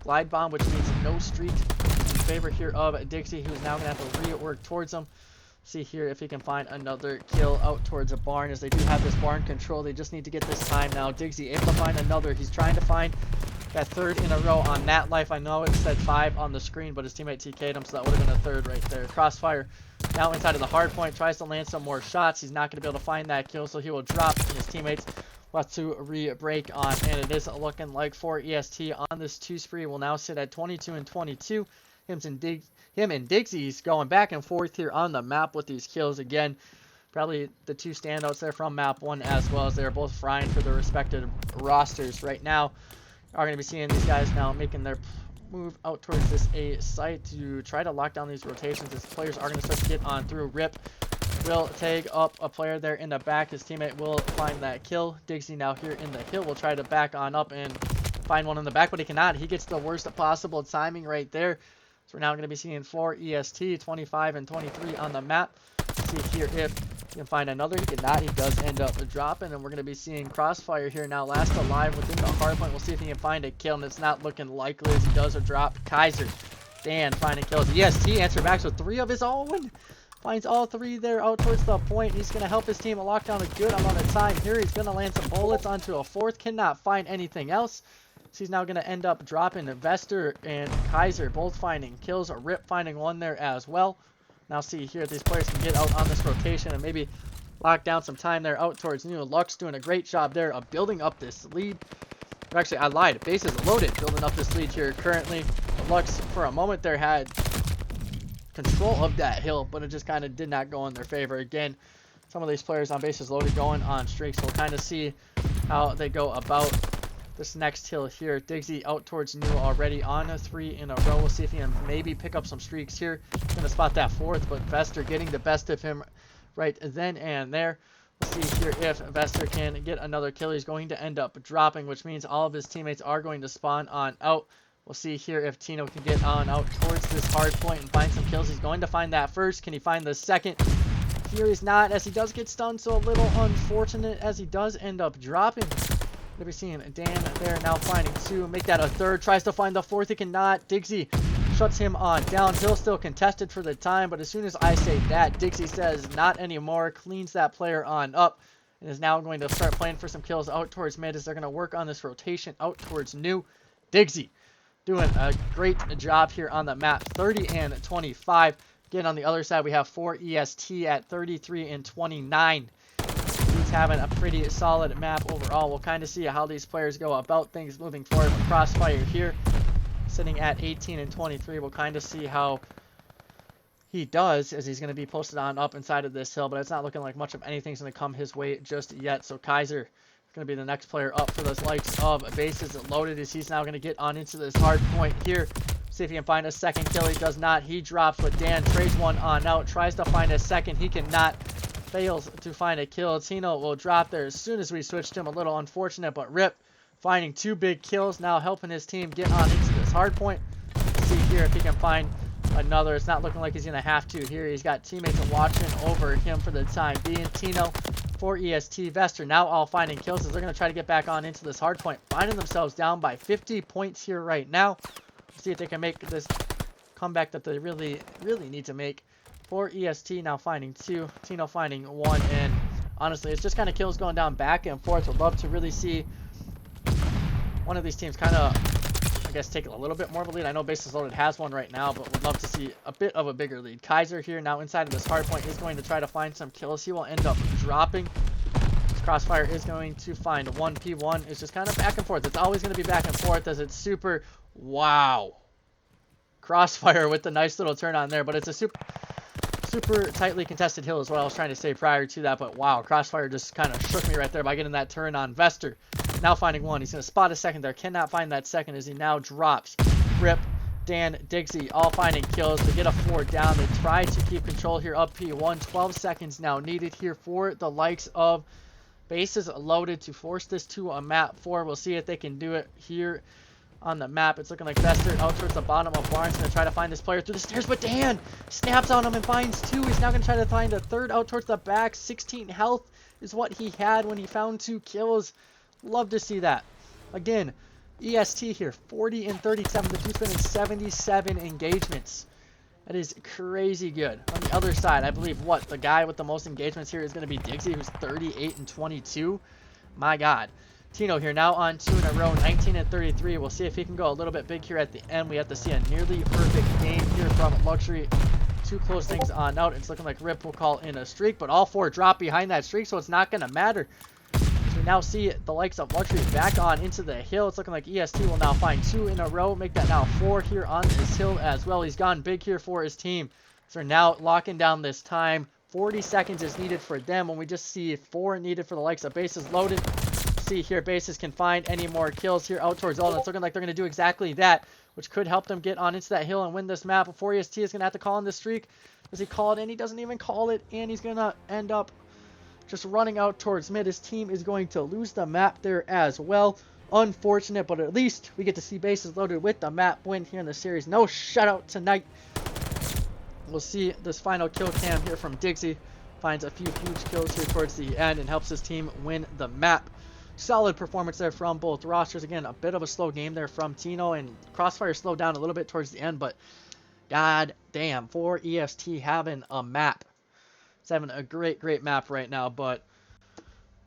glide bomb, which means no streak in favor here of Diggsy, who's now going to have to rework towards him. See here if he can find another kill out towards a barn, as they do have this barn control. They just need to get this time now. Diggsy able to find another. He's trying to find that third in a row on that life. I know it said 5 on the screen, but his teammate TK'd him, so that would have been a third right there. Crossfire now inside of the hard point, tries to land some more shots. He's not going to be able to find that kill, so he will drop, and his teammates will have to re-break on, and it is looking like 4 EST on this 2 spree will now sit at 22 and 22. Him and Diggsy's going back and forth here on the map with these kills. Again, probably the 2 standouts there from map 1, as well as they're both frying for their respective rosters right now. Are going to be seeing these guys now making their move out towards this A site to try to lock down these rotations, as players are going to start to get on through. Rip will tag up a player there in the back. His teammate will find that kill. Diggsy now here in the hill will try to back on up and find one in the back, but he cannot. He gets the worst possible timing right there. So we're now going to be seeing 4 EST, 25 and 23 on the map. See here if he can find another. He cannot. He does end up dropping, and we're going to be seeing Crossfire here now last alive within the hard point. We'll see if he can find a kill, and it's not looking likely as he does a drop. Kaiser, Dan finding kills. EST answer back with 3 of his own. Finds all 3 there out towards the point. He's going to help his team lock down a good amount of time here. He's going to land some bullets onto a 4th. Cannot find anything else. So he's now going to end up dropping Vester and Kaiser, both finding kills. Rip finding 1 there as well. Now see here if these players can get out on this rotation and maybe lock down some time there out towards New. Lux doing a great job there of building up this lead. Actually, I lied. Bases loaded, building up this lead here currently. Lux, for a moment there, had control of that hill, but it just kind of did not go in their favor. Again, some of these players on bases loaded going on streaks. We'll kind of see how they go about this next hill here. Diggsy out towards New already on a 3 in a row. We'll see if he can maybe pick up some streaks here. Gonna spot that 4th, but Vester getting the best of him right then and there. We'll see here if Vester can get another kill. He's going to end up dropping, which means all of his teammates are going to spawn on out. We'll see here if Tino can get on out towards this hard point and find some kills. He's going to find that first. Can he find the second? Here he's not, as he does get stunned, so a little unfortunate as he does end up dropping. Gonna be seeing Dan there now finding 2. Make that a 3rd. Tries to find the 4th. He cannot. Diggsy shuts him on down. Hill still contested for the time, but as soon as I say that, Diggsy says not anymore. Cleans that player on up and is now going to start playing for some kills out towards mid as they're going to work on this rotation out towards new. Diggsy doing a great job here on the map. 30 and 25. Again, on the other side, we have 4 EST at 33 and 29. He's having a pretty solid map overall. We'll kind of see how these players go about things moving forward. But Crossfire here, sitting at 18 and 23. We'll kind of see how he does as he's going to be posted on up inside of this hill. But it's not looking like much of anything's going to come his way just yet. So Kaiser is going to be the next player up for those likes of bases loaded as he's now going to get on into this hard point here. See if he can find a second kill. He does not. He drops, but Dan trades one on out. Tries to find a second. He cannot. Fails to find a kill. Tino will drop there as soon as we switched him. A little unfortunate, but Rip finding 2 big kills. Now helping his team get on into this hard point. Let's see here if he can find another. It's not looking like he's going to have to here. He's got teammates watching over him for the time being. Tino for EST. Vester now all finding kills as they're going to try to get back on into this hard point. Finding themselves down by 50 points here right now. Let's see if they can make this comeback that they really need to make. For EST now finding 2, Tino finding 1, and honestly, it's just kind of kills going down back and forth. Would love to really see one of these teams kind of, I guess, take a little bit more of a lead. I know Bases Loaded has one right now, but would love to see a bit of a bigger lead. Kaiser here now inside of this hard point is going to try to find some kills. He will end up dropping. Crossfire is going to find 1p1. It's just kind of back and forth. It's always going to be back and forth as it's super, wow. Crossfire with the nice little turn on there, but it's a super tightly contested hill is what I was trying to say prior to that, but wow, Crossfire just kind of shook me right there by getting that turn on. Vester now finding 1. He's going to spot a second there. Cannot find that second as he now drops. Rip, Dan, Diggsy all finding kills to get a 4 down. They try to keep control here up P1. 12 seconds now needed here for the likes of Bases Loaded to force this to a map 4. We'll see if they can do it here on the map. It's looking like Vester out towards the bottom of Barnes. Going to try to find this player through the stairs, but Dan snaps on him and finds 2. He's now going to try to find a 3rd out towards the back. 16 health is what he had when he found 2 kills. Love to see that. Again, EST here, 40 and 37. The dude's been in 77 engagements. That is crazy good. On the other side, I believe the guy with the most engagements here is going to be Diggsy, who's 38 and 22. My God. Tino here now on 2 in a row, 19 and 33. We'll see if he can go a little bit big here at the end. We have to see a nearly perfect game here from Luxury to close things on out. It's looking like Rip will call in a streak, but all 4 drop behind that streak, so it's not going to matter. As we now see the likes of Luxury back on into the hill. It's looking like EST will now find 2 in a row, make that now 4 here on this hill as well. He's gone big here for his team. So now locking down this time. 40 seconds is needed for them when we just see 4 needed for the likes of Bases Loaded. See here, Bases can find any more kills here out towards Alden. It's looking like they're going to do exactly that, which could help them get on into that hill and win this map. Before EST is going to have to call in this streak. Does he call it in? He doesn't even call it, and he's going to end up just running out towards mid. His team is going to lose the map there as well. Unfortunate, but at least we get to see Bases Loaded with the map win here in the series. No shutout tonight. We'll see this final kill cam here from Diggsy. Finds a few huge kills here towards the end and helps his team win the map. Solid performance there from both rosters. Again, a bit of a slow game there from Tino, and Crossfire slowed down a little bit towards the end, but god damn, for EST having a map. It's having a great map right now, but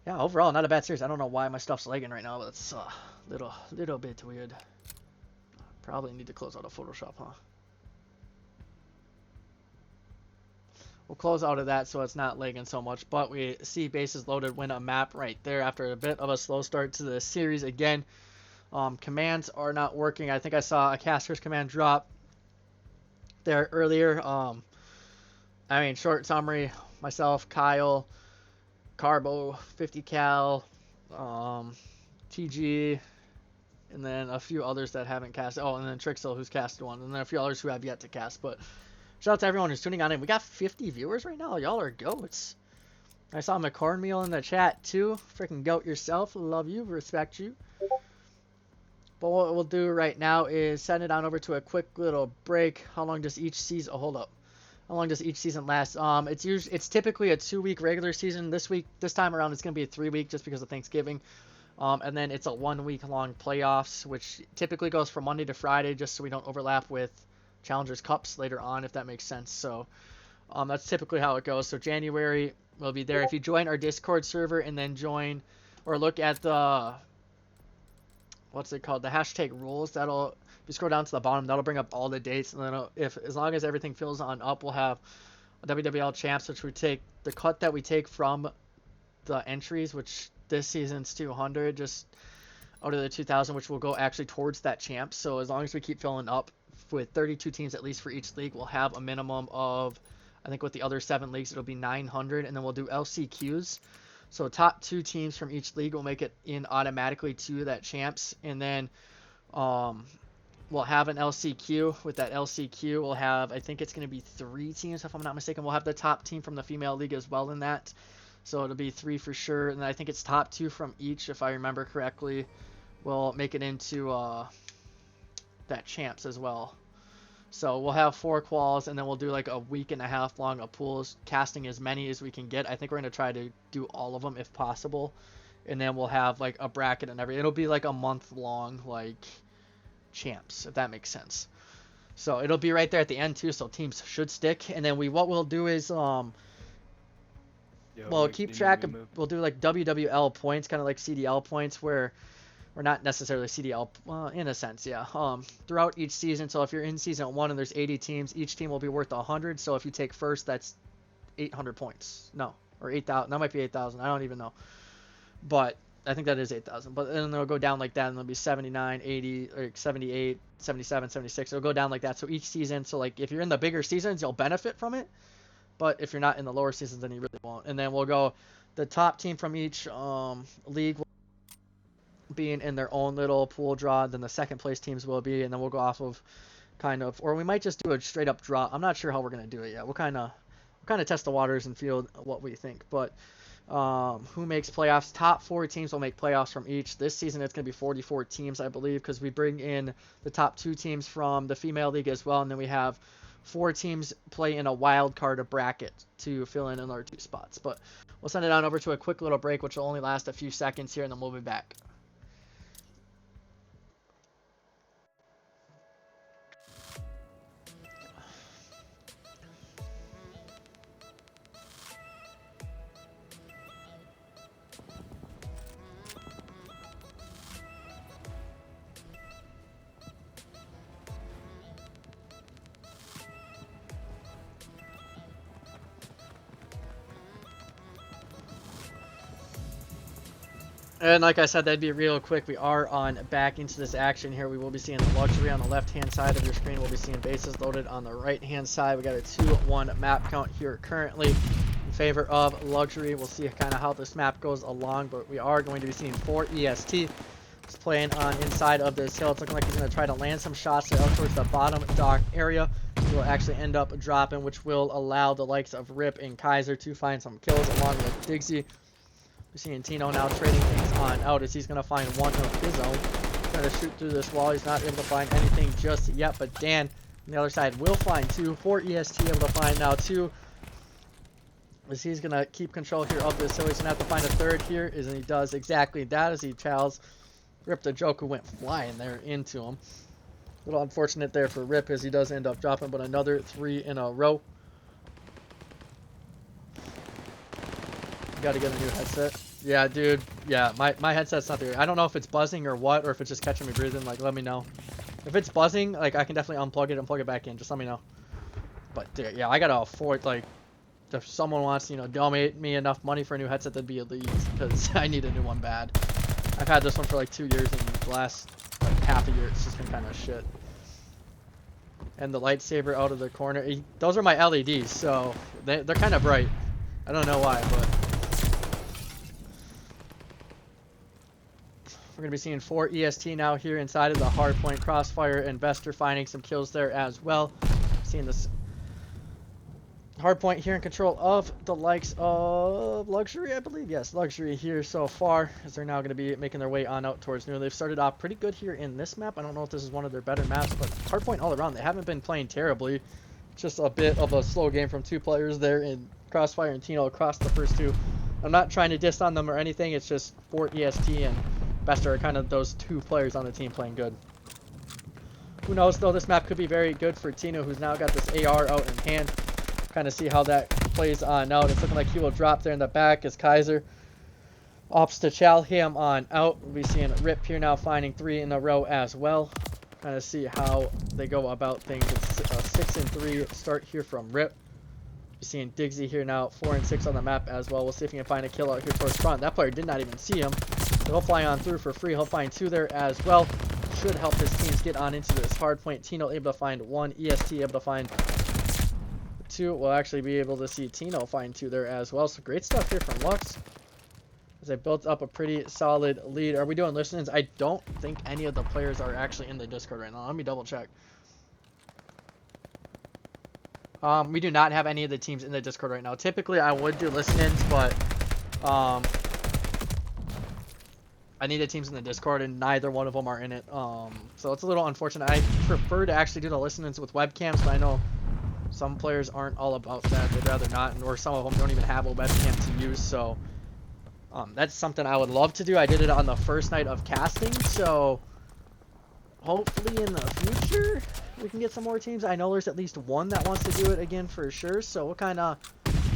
yeah, overall, not a bad series. I don't know why my stuff's lagging right now, but it's a little bit weird. Probably need to close out of Photoshop, huh? We'll close out of that so it's not lagging so much, but we see Bases Loaded win a map right there after a bit of a slow start to the series again. Commands are not working. I think I saw a caster's command drop there earlier. I mean, short summary, myself, Kyle, Carbo, 50 cal, TG, and then a few others that haven't cast. Oh, and then Trixel, who's casted one, and then a few others who have yet to cast, but shout out to everyone who's tuning on in. We got 50 viewers right now. Y'all are goats. I saw McCornmeal in the chat too. Freaking goat yourself. Love you. Respect you. But what we'll do right now is send it on over to a quick little break. How long does each season... Oh, hold up. How long does each season last? It's typically a 2-week regular season. This time around it's going to be a 3-week just because of Thanksgiving. And then it's a 1 week long playoffs, which typically goes from Monday to Friday, just so we don't overlap with Challengers Cups later on, if that makes sense. So that's typically how it goes. So January will be there. If you join our Discord server and then join or look at the, what's it called, the hashtag rules, that'll, if you scroll down to the bottom, that'll bring up all the dates. And then as long as everything fills on up, we'll have a WWL champs, which we take the cut that we take from the entries, which this season's 200, just out of the 2000, which will go actually towards that champ. So as long as we keep filling up with 32 teams at least for each league, we'll have a minimum of, I think with the other 7 leagues, it'll be 900, and then we'll do LCQs. So top 2 teams from each league will make it in automatically to that champs, and then we'll have an LCQ. With that LCQ, we'll have, I think it's going to be 3 teams, if I'm not mistaken. We'll have the top team from the female league as well in that. So it'll be 3 for sure. And I think it's top 2 from each, if I remember correctly. We'll make it into that champs as well. So we'll have 4 quals, and then we'll do like a week and a half long of pools, casting as many as we can get. I think we're going to try to do all of them if possible. And then we'll have like a bracket and everything. It'll be like a month long, like champs, if that makes sense. So it'll be right there at the end too, so teams should stick. And then what we'll do is we'll keep track of, we'll do like WWL points, kind of like CDL points, where or not necessarily CDL, well, in a sense, yeah. Throughout each season, so if you're in season 1 and there's 80 teams, each team will be worth 100. So if you take first, that's 800 points. No, or 8,000. That might be 8,000. I don't even know. But I think that is 8,000. But then they'll go down like that, and they'll be 79, 80, or 78, 77, 76. It'll go down like that. So each season, so like if you're in the bigger seasons, you'll benefit from it. But if you're not in the lower seasons, then you really won't. And then we'll go the top team from each league being in their own little pool draw, then the second place teams will be, and then we'll go off of kind of, or we might just do a straight up draw. I'm not sure how we're going to do it yet. We'll kind of test the waters and feel what we think. But who makes playoffs? Top 4 teams will make playoffs from each. This season it's going to be 44 teams, I believe, because we bring in the top 2 teams from the female league as well, and then we have 4 teams play in a wild card, a bracket, to fill in our 2 spots. But we'll send it on over to a quick little break, which will only last a few seconds here, and then we'll be back. And like I said, that'd be real quick. We are on back into this action here. We will be seeing the Luxury on the left-hand side of your screen. We'll be seeing bases loaded on the right-hand side. We got a 2-1 map count here currently in favor of Luxury. We'll see kind of how this map goes along, but we are going to be seeing 4 EST. He's playing on inside of this hill. It's looking like he's going to try to land some shots out towards the bottom dock area. He will actually end up dropping, which will allow the likes of Rip and Kaiser to find some kills along with Diggsy. We're seeing Tino now trading things on out as he's going to find one of his own. Trying to shoot through this wall. He's not able to find anything just yet, but Dan on the other side will find 2. 4 EST able to find now 2. As he's going to keep control here of this hill. He's going to have to find a 3rd here, and he does exactly that as he tells Rip the Joke, who went flying there into him. A little unfortunate there for Rip as he does end up dropping, but another 3 in a row. Got to get a new headset. Yeah, dude. Yeah, my headset's not there. I don't know if it's buzzing or what, or if it's just catching me breathing. Like, let me know. If it's buzzing, like, I can definitely unplug it and plug it back in. Just let me know. But, dude, yeah, I got to afford, like, if someone wants to, you know, donate me enough money for a new headset, that'd be elite, because I need a new one bad. I've had this one for, like, 2 years, and the last, like, half a year, it's just been kind of shit. And the lightsaber out of the corner. Those are my LEDs, so they're kind of bright. I don't know why, but... We're going to be seeing 4 EST now here inside of the hardpoint. Crossfire and Bester finding some kills there as well. Seeing this hardpoint here in control of the likes of Luxury, I believe. Yes, Luxury here so far, as they're now going to be making their way on out towards New. They've started off pretty good here in this map. I don't know if this is one of their better maps, but hardpoint all around. They haven't been playing terribly. Just a bit of a slow game from 2 players there in Crossfire and Tino across the first 2. I'm not trying to diss on them or anything. It's just 4 EST and Bester are kind of those two players on the team playing good. Who knows, though, this map could be very good for Tino, who's now got this AR out in hand. Kind of see how that plays on out. It's looking like he will drop there in the back as Kaiser opts to chow him on out. We'll be seeing Rip here now finding 3 in a row as well. Kind of see how they go about things. It's a 6 and 3 start here from Rip. We're seeing Diggsy here now, 4 and 6 on the map as well. We'll see if he can find a kill out here towards front. That player did not even see him. So he'll fly on through for free. He'll find 2 there as well. Should help his teams get on into this hard point. Tino able to find 1. EST able to find 2. We'll actually be able to see Tino find 2 there as well. So great stuff here from Lux, as they built up a pretty solid lead. Are we doing listen-ins? I don't think any of the players are actually in the Discord right now. Let me double check. We do not have any of the teams in the Discord right now. Typically, I would do listen-ins, but I need the teams in the Discord, and neither one of them are in it. So it's a little unfortunate. I prefer to actually do the listen-ins with webcams, but I know some players aren't all about that. They'd rather not, or some of them don't even have a webcam to use. So that's something I would love to do. I did it on the first night of casting, so hopefully in the future we can get some more teams. I know there's at least one that wants to do it again for sure, so we'll kind of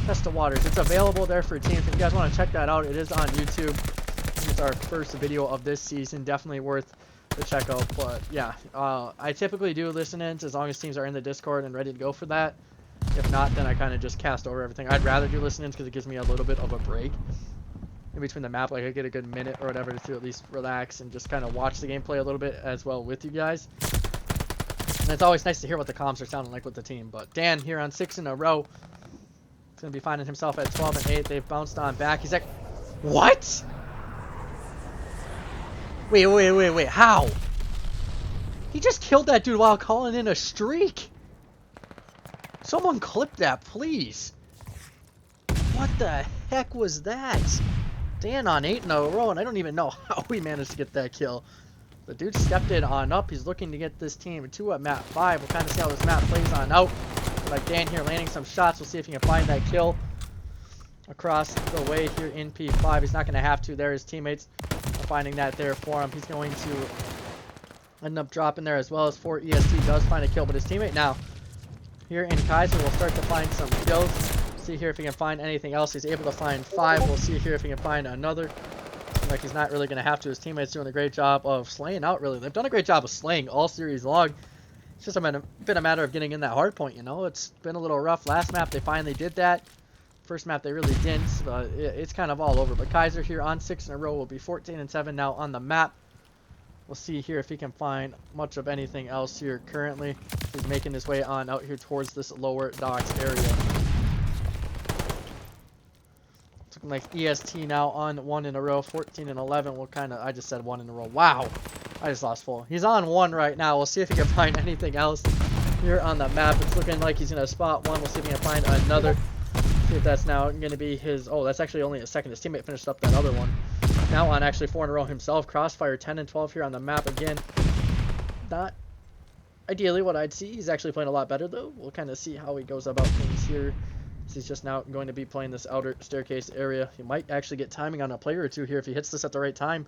test the waters. It's available there for teams. If you guys want to check that out, it is on YouTube. It's our first video of this season. Definitely worth the check out. But yeah, I typically do listen-ins as long as teams are in the Discord and ready to go for that. If not, then I kind of just cast over everything. I'd rather do listen-ins because it gives me a little bit of a break in between the map. Like I get a good minute or whatever to at least relax and just kind of watch the gameplay a little bit as well with you guys. And it's always nice to hear what the comms are sounding like with the team. But Dan here on 6 in a row. He's going to be finding himself at 12 and 8. They've bounced on back. He's like, what? Wait, how? He just killed that dude while calling in a streak. Someone clip that, please. What the heck was that? Dan on 8 in a row, and I don't even know how we managed to get that kill. The dude stepped it on up. He's looking to get this team 2 at map 5. We'll kind of see how this map plays on out. Like Dan here landing some shots. We'll see if he can find that kill across the way here in P5. He's not going to have to. There, his teammates are finding that there for him. He's going to end up dropping there as well as 4 EST does find a kill. But his teammate now here in Kaiser will start to find some kills. See here if he can find anything else. He's able to find 5. We'll see here if he can find another. Like he's not really going to have to. His teammates doing a great job of slaying out, really. They've done a great job of slaying all series long. It's just been a matter of getting in that hard point, you know. It's been a little rough. Last map they finally did that. First map they really didn't. But it's kind of all over. But Kaiser here on 6 in a row will be 14 and 7 now on the map. We'll see here if he can find much of anything else here currently. He's making his way on out here towards this lower docks area. Looking like EST now on 1 in a row, 14 and 11. We'll kind of, I just said 1 in a row. Wow, I just lost full. He's on 1 right now. We'll see if he can find anything else here on the map. It's looking like he's gonna spot 1. We'll see if he can find another. See if that's now gonna be his. Oh, that's actually only a second. His teammate finished up that other one. Now on actually 4 in a row himself. Crossfire 10 and 12 here on the map again. Not ideally what I'd see. He's actually playing a lot better though. We'll kind of see how he goes about things here. He's just now going to be playing this outer staircase area. He might actually get timing on a player or 2 here if he hits this at the right time.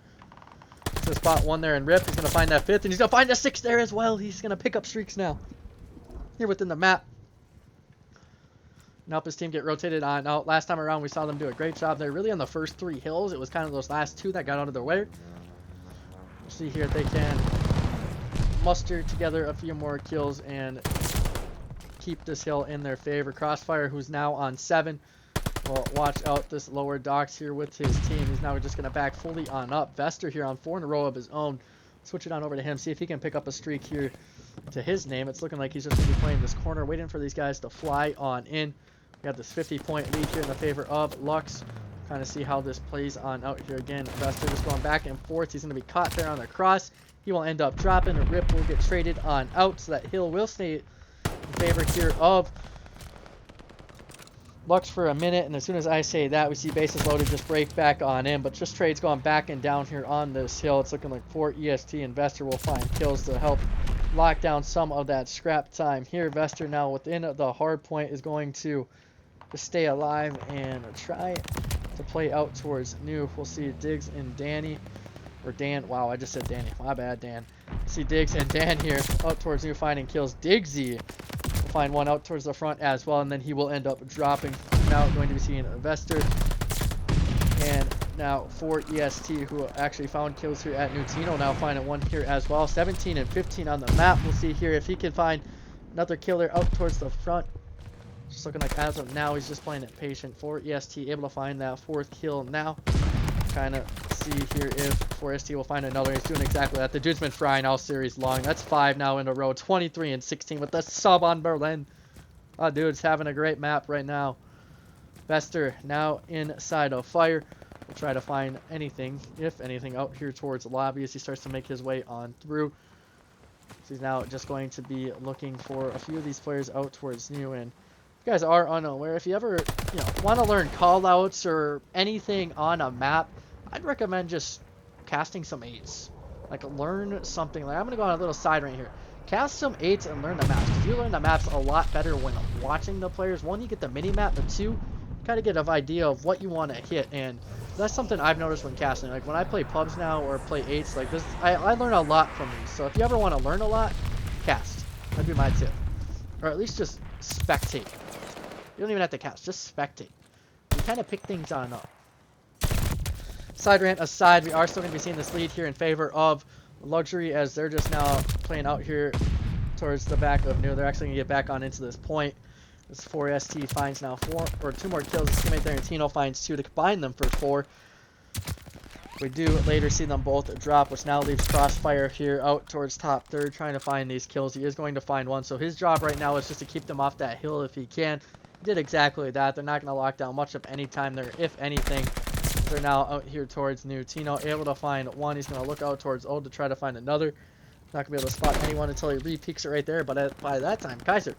He's going to spot 1 there and Rip. He's going to find that 5th, and he's going to find a 6th there as well. He's going to pick up streaks now here within the map. And help his team get rotated on out. Last time around, we saw them do a great job there. Really on the first 3 hills. It was kind of those last 2 that got out of their way. We'll see here if they can muster together a few more kills and keep this hill in their favor. Crossfire, who's now on 7, will watch out this lower docks here with his team. He's now just going to back fully on up. Vester here on 4 in a row of his own. Switch it on over to him. See if he can pick up a streak here to his name. It's looking like he's just going to be playing this corner, waiting for these guys to fly on in. We got this 50-point lead here in the favor of Lux. Kind of see how this plays on out here again. Vester just going back and forth. He's going to be caught there on the cross. He will end up dropping. A Rip will get traded on out, so that hill will stay in favor here of Lux for a minute, and as soon as I say that, we see bases loaded just break back on in, but just trades going back and down here on this hill. It's looking like 4 EST and Vester will find kills to help lock down some of that scrap time here. Vester now within the hard point is going to stay alive and try to play out towards Noob. We'll see Diggs and Danny Or Dan. Wow, I just said Danny. My bad, Dan. See Diggs and Dan here out towards new, finding kills. Diggsy will find one out towards the front as well, and then he will end up dropping. Now going to be seeing Vester. And now for EST, who actually found kills here at Nutino, now finding one here as well. 17 and 15 on the map. We'll see here if he can find another killer out towards the front. Just looking like as of now, he's just playing it patient for EST, able to find that 4th kill now. Kind of see here if 4ST will find another. He's doing exactly that. The dude's been frying all series long. That's 5 now in a row. 23 and 16 with the sub on Berlin. Oh, dude's having a great map right now. Vester now inside of fire. We'll try to find anything, if anything, out here towards the lobby as he starts to make his way on through. So he's now just going to be looking for a few of these players out towards new. And if you guys are unaware, if you ever want to learn callouts or anything on a map, I'd recommend just casting some 8s. Like, learn something. Like, I'm going to go on a little side right here. Cast some 8s and learn the maps. Because you learn the maps a lot better when watching the players. One, you get the mini-map, but 2, kind of get an idea of what you want to hit. And that's something I've noticed when casting. Like, when I play pubs now or play 8s, like this, I learn a lot from these. So if you ever want to learn a lot, cast. That'd be my tip. Or at least just spectate. You don't even have to cast, just spectate. You kind of pick things on up. Side rant aside, we are still going to be seeing this lead here in favor of Luxury as they're just now playing out here towards the back of new. They're actually going to get back on into this point. This 4ST finds now 2 more kills. His teammate there, and Tino finds 2 to combine them for 4. We do later see them both drop, which now leaves Crossfire here out towards top third, trying to find these kills. He is going to find one, so his job right now is just to keep them off that hill if he can. He did exactly that. They're not going to lock down much of any time there, if anything. They're now out here towards new. Tino able to find one. He's going to look out towards old to try to find another. Not going to be able to spot anyone until he re-peeks it right there, but by that time, Kaiser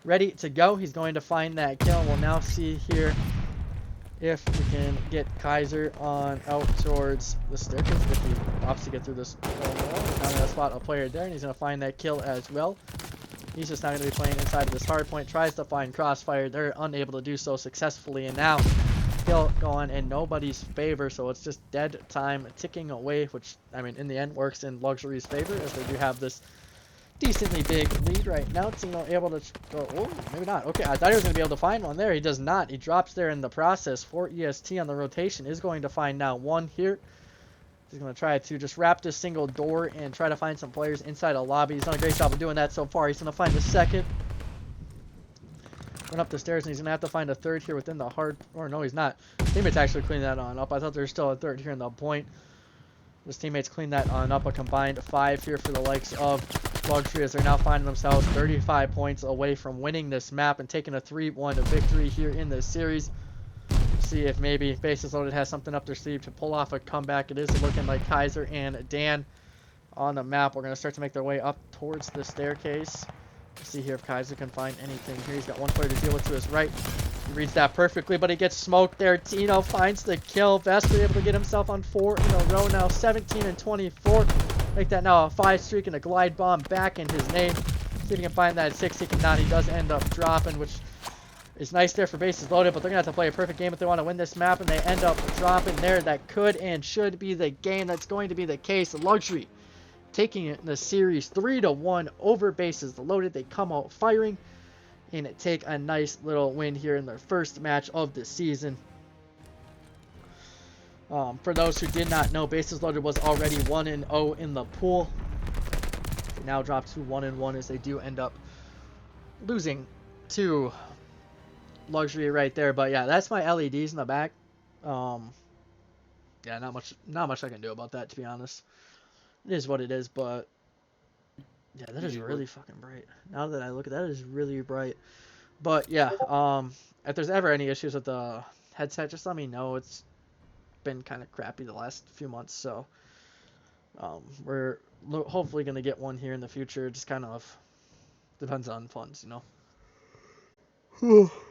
ready to go. He's going to find that kill. We'll now see here if we can get Kaiser on out towards the staircase. If he opts to get through this wall. Now going to spot a player there, and he's going to find that kill as well. He's just not going to be playing inside of this hard point. Tries to find Crossfire. They're unable to do so successfully, and now kill going in nobody's favor, so it's just dead time ticking away, which, I mean, in the end works in Luxury's favor as they do have this decently big lead right now. Tino able to go, oh, maybe not. Okay, I thought he was going to be able to find one there. He does not. He drops there in the process. For EST on the rotation is going to find now one here. He's going to try to just wrap this single door and try to find some players inside a lobby. He's done a great job of doing that so far. He's going to find the second. Went up the stairs, and he's going to have to find a third here within the hard... Or no, he's not. Teammates actually cleaned that on up. I thought there was still a third here in the point. His teammates cleaned that on up. A combined 5 here for the likes of Luxury as they're now finding themselves 35 points away from winning this map and taking a 3-1 victory here in this series. See if maybe Bases Loaded has something up their sleeve to pull off a comeback. It is looking like Kaiser and Dan on the map. We're going to start to make their way up towards the staircase. Let's see here if Kaiser can find anything here. He's got one player to deal with to his right. He reads that perfectly, but he gets smoked there. Tino finds the kill. Vester able to get himself on 4 in a row now. 17 and 24. Make that now a 5 streak and a glide bomb back in his name. See if he can find that 6. He cannot. He does end up dropping, which is nice there for Bases Loaded, but they're going to have to play a perfect game if they want to win this map, and they end up dropping there. That could and should be the game. That's going to be the case. Luxury taking it in the series 3-1 over Bases Loaded. They come out firing and take a nice little win here in their first match of the season. For those who did not know, Bases Loaded was already 1-0 in the pool. They now drop to 1-1 as they do end up losing to Luxury right there. But yeah, that's my LEDs in the back. Yeah, not much I can do about that, to be honest. It is what it is, but yeah, that is really fucking bright. Now that I look at that, it is really bright. But yeah, if there's ever any issues with the headset, just let me know. It's been kind of crappy the last few months, so we're hopefully gonna get one here in the future. It just kind of depends on funds, you know.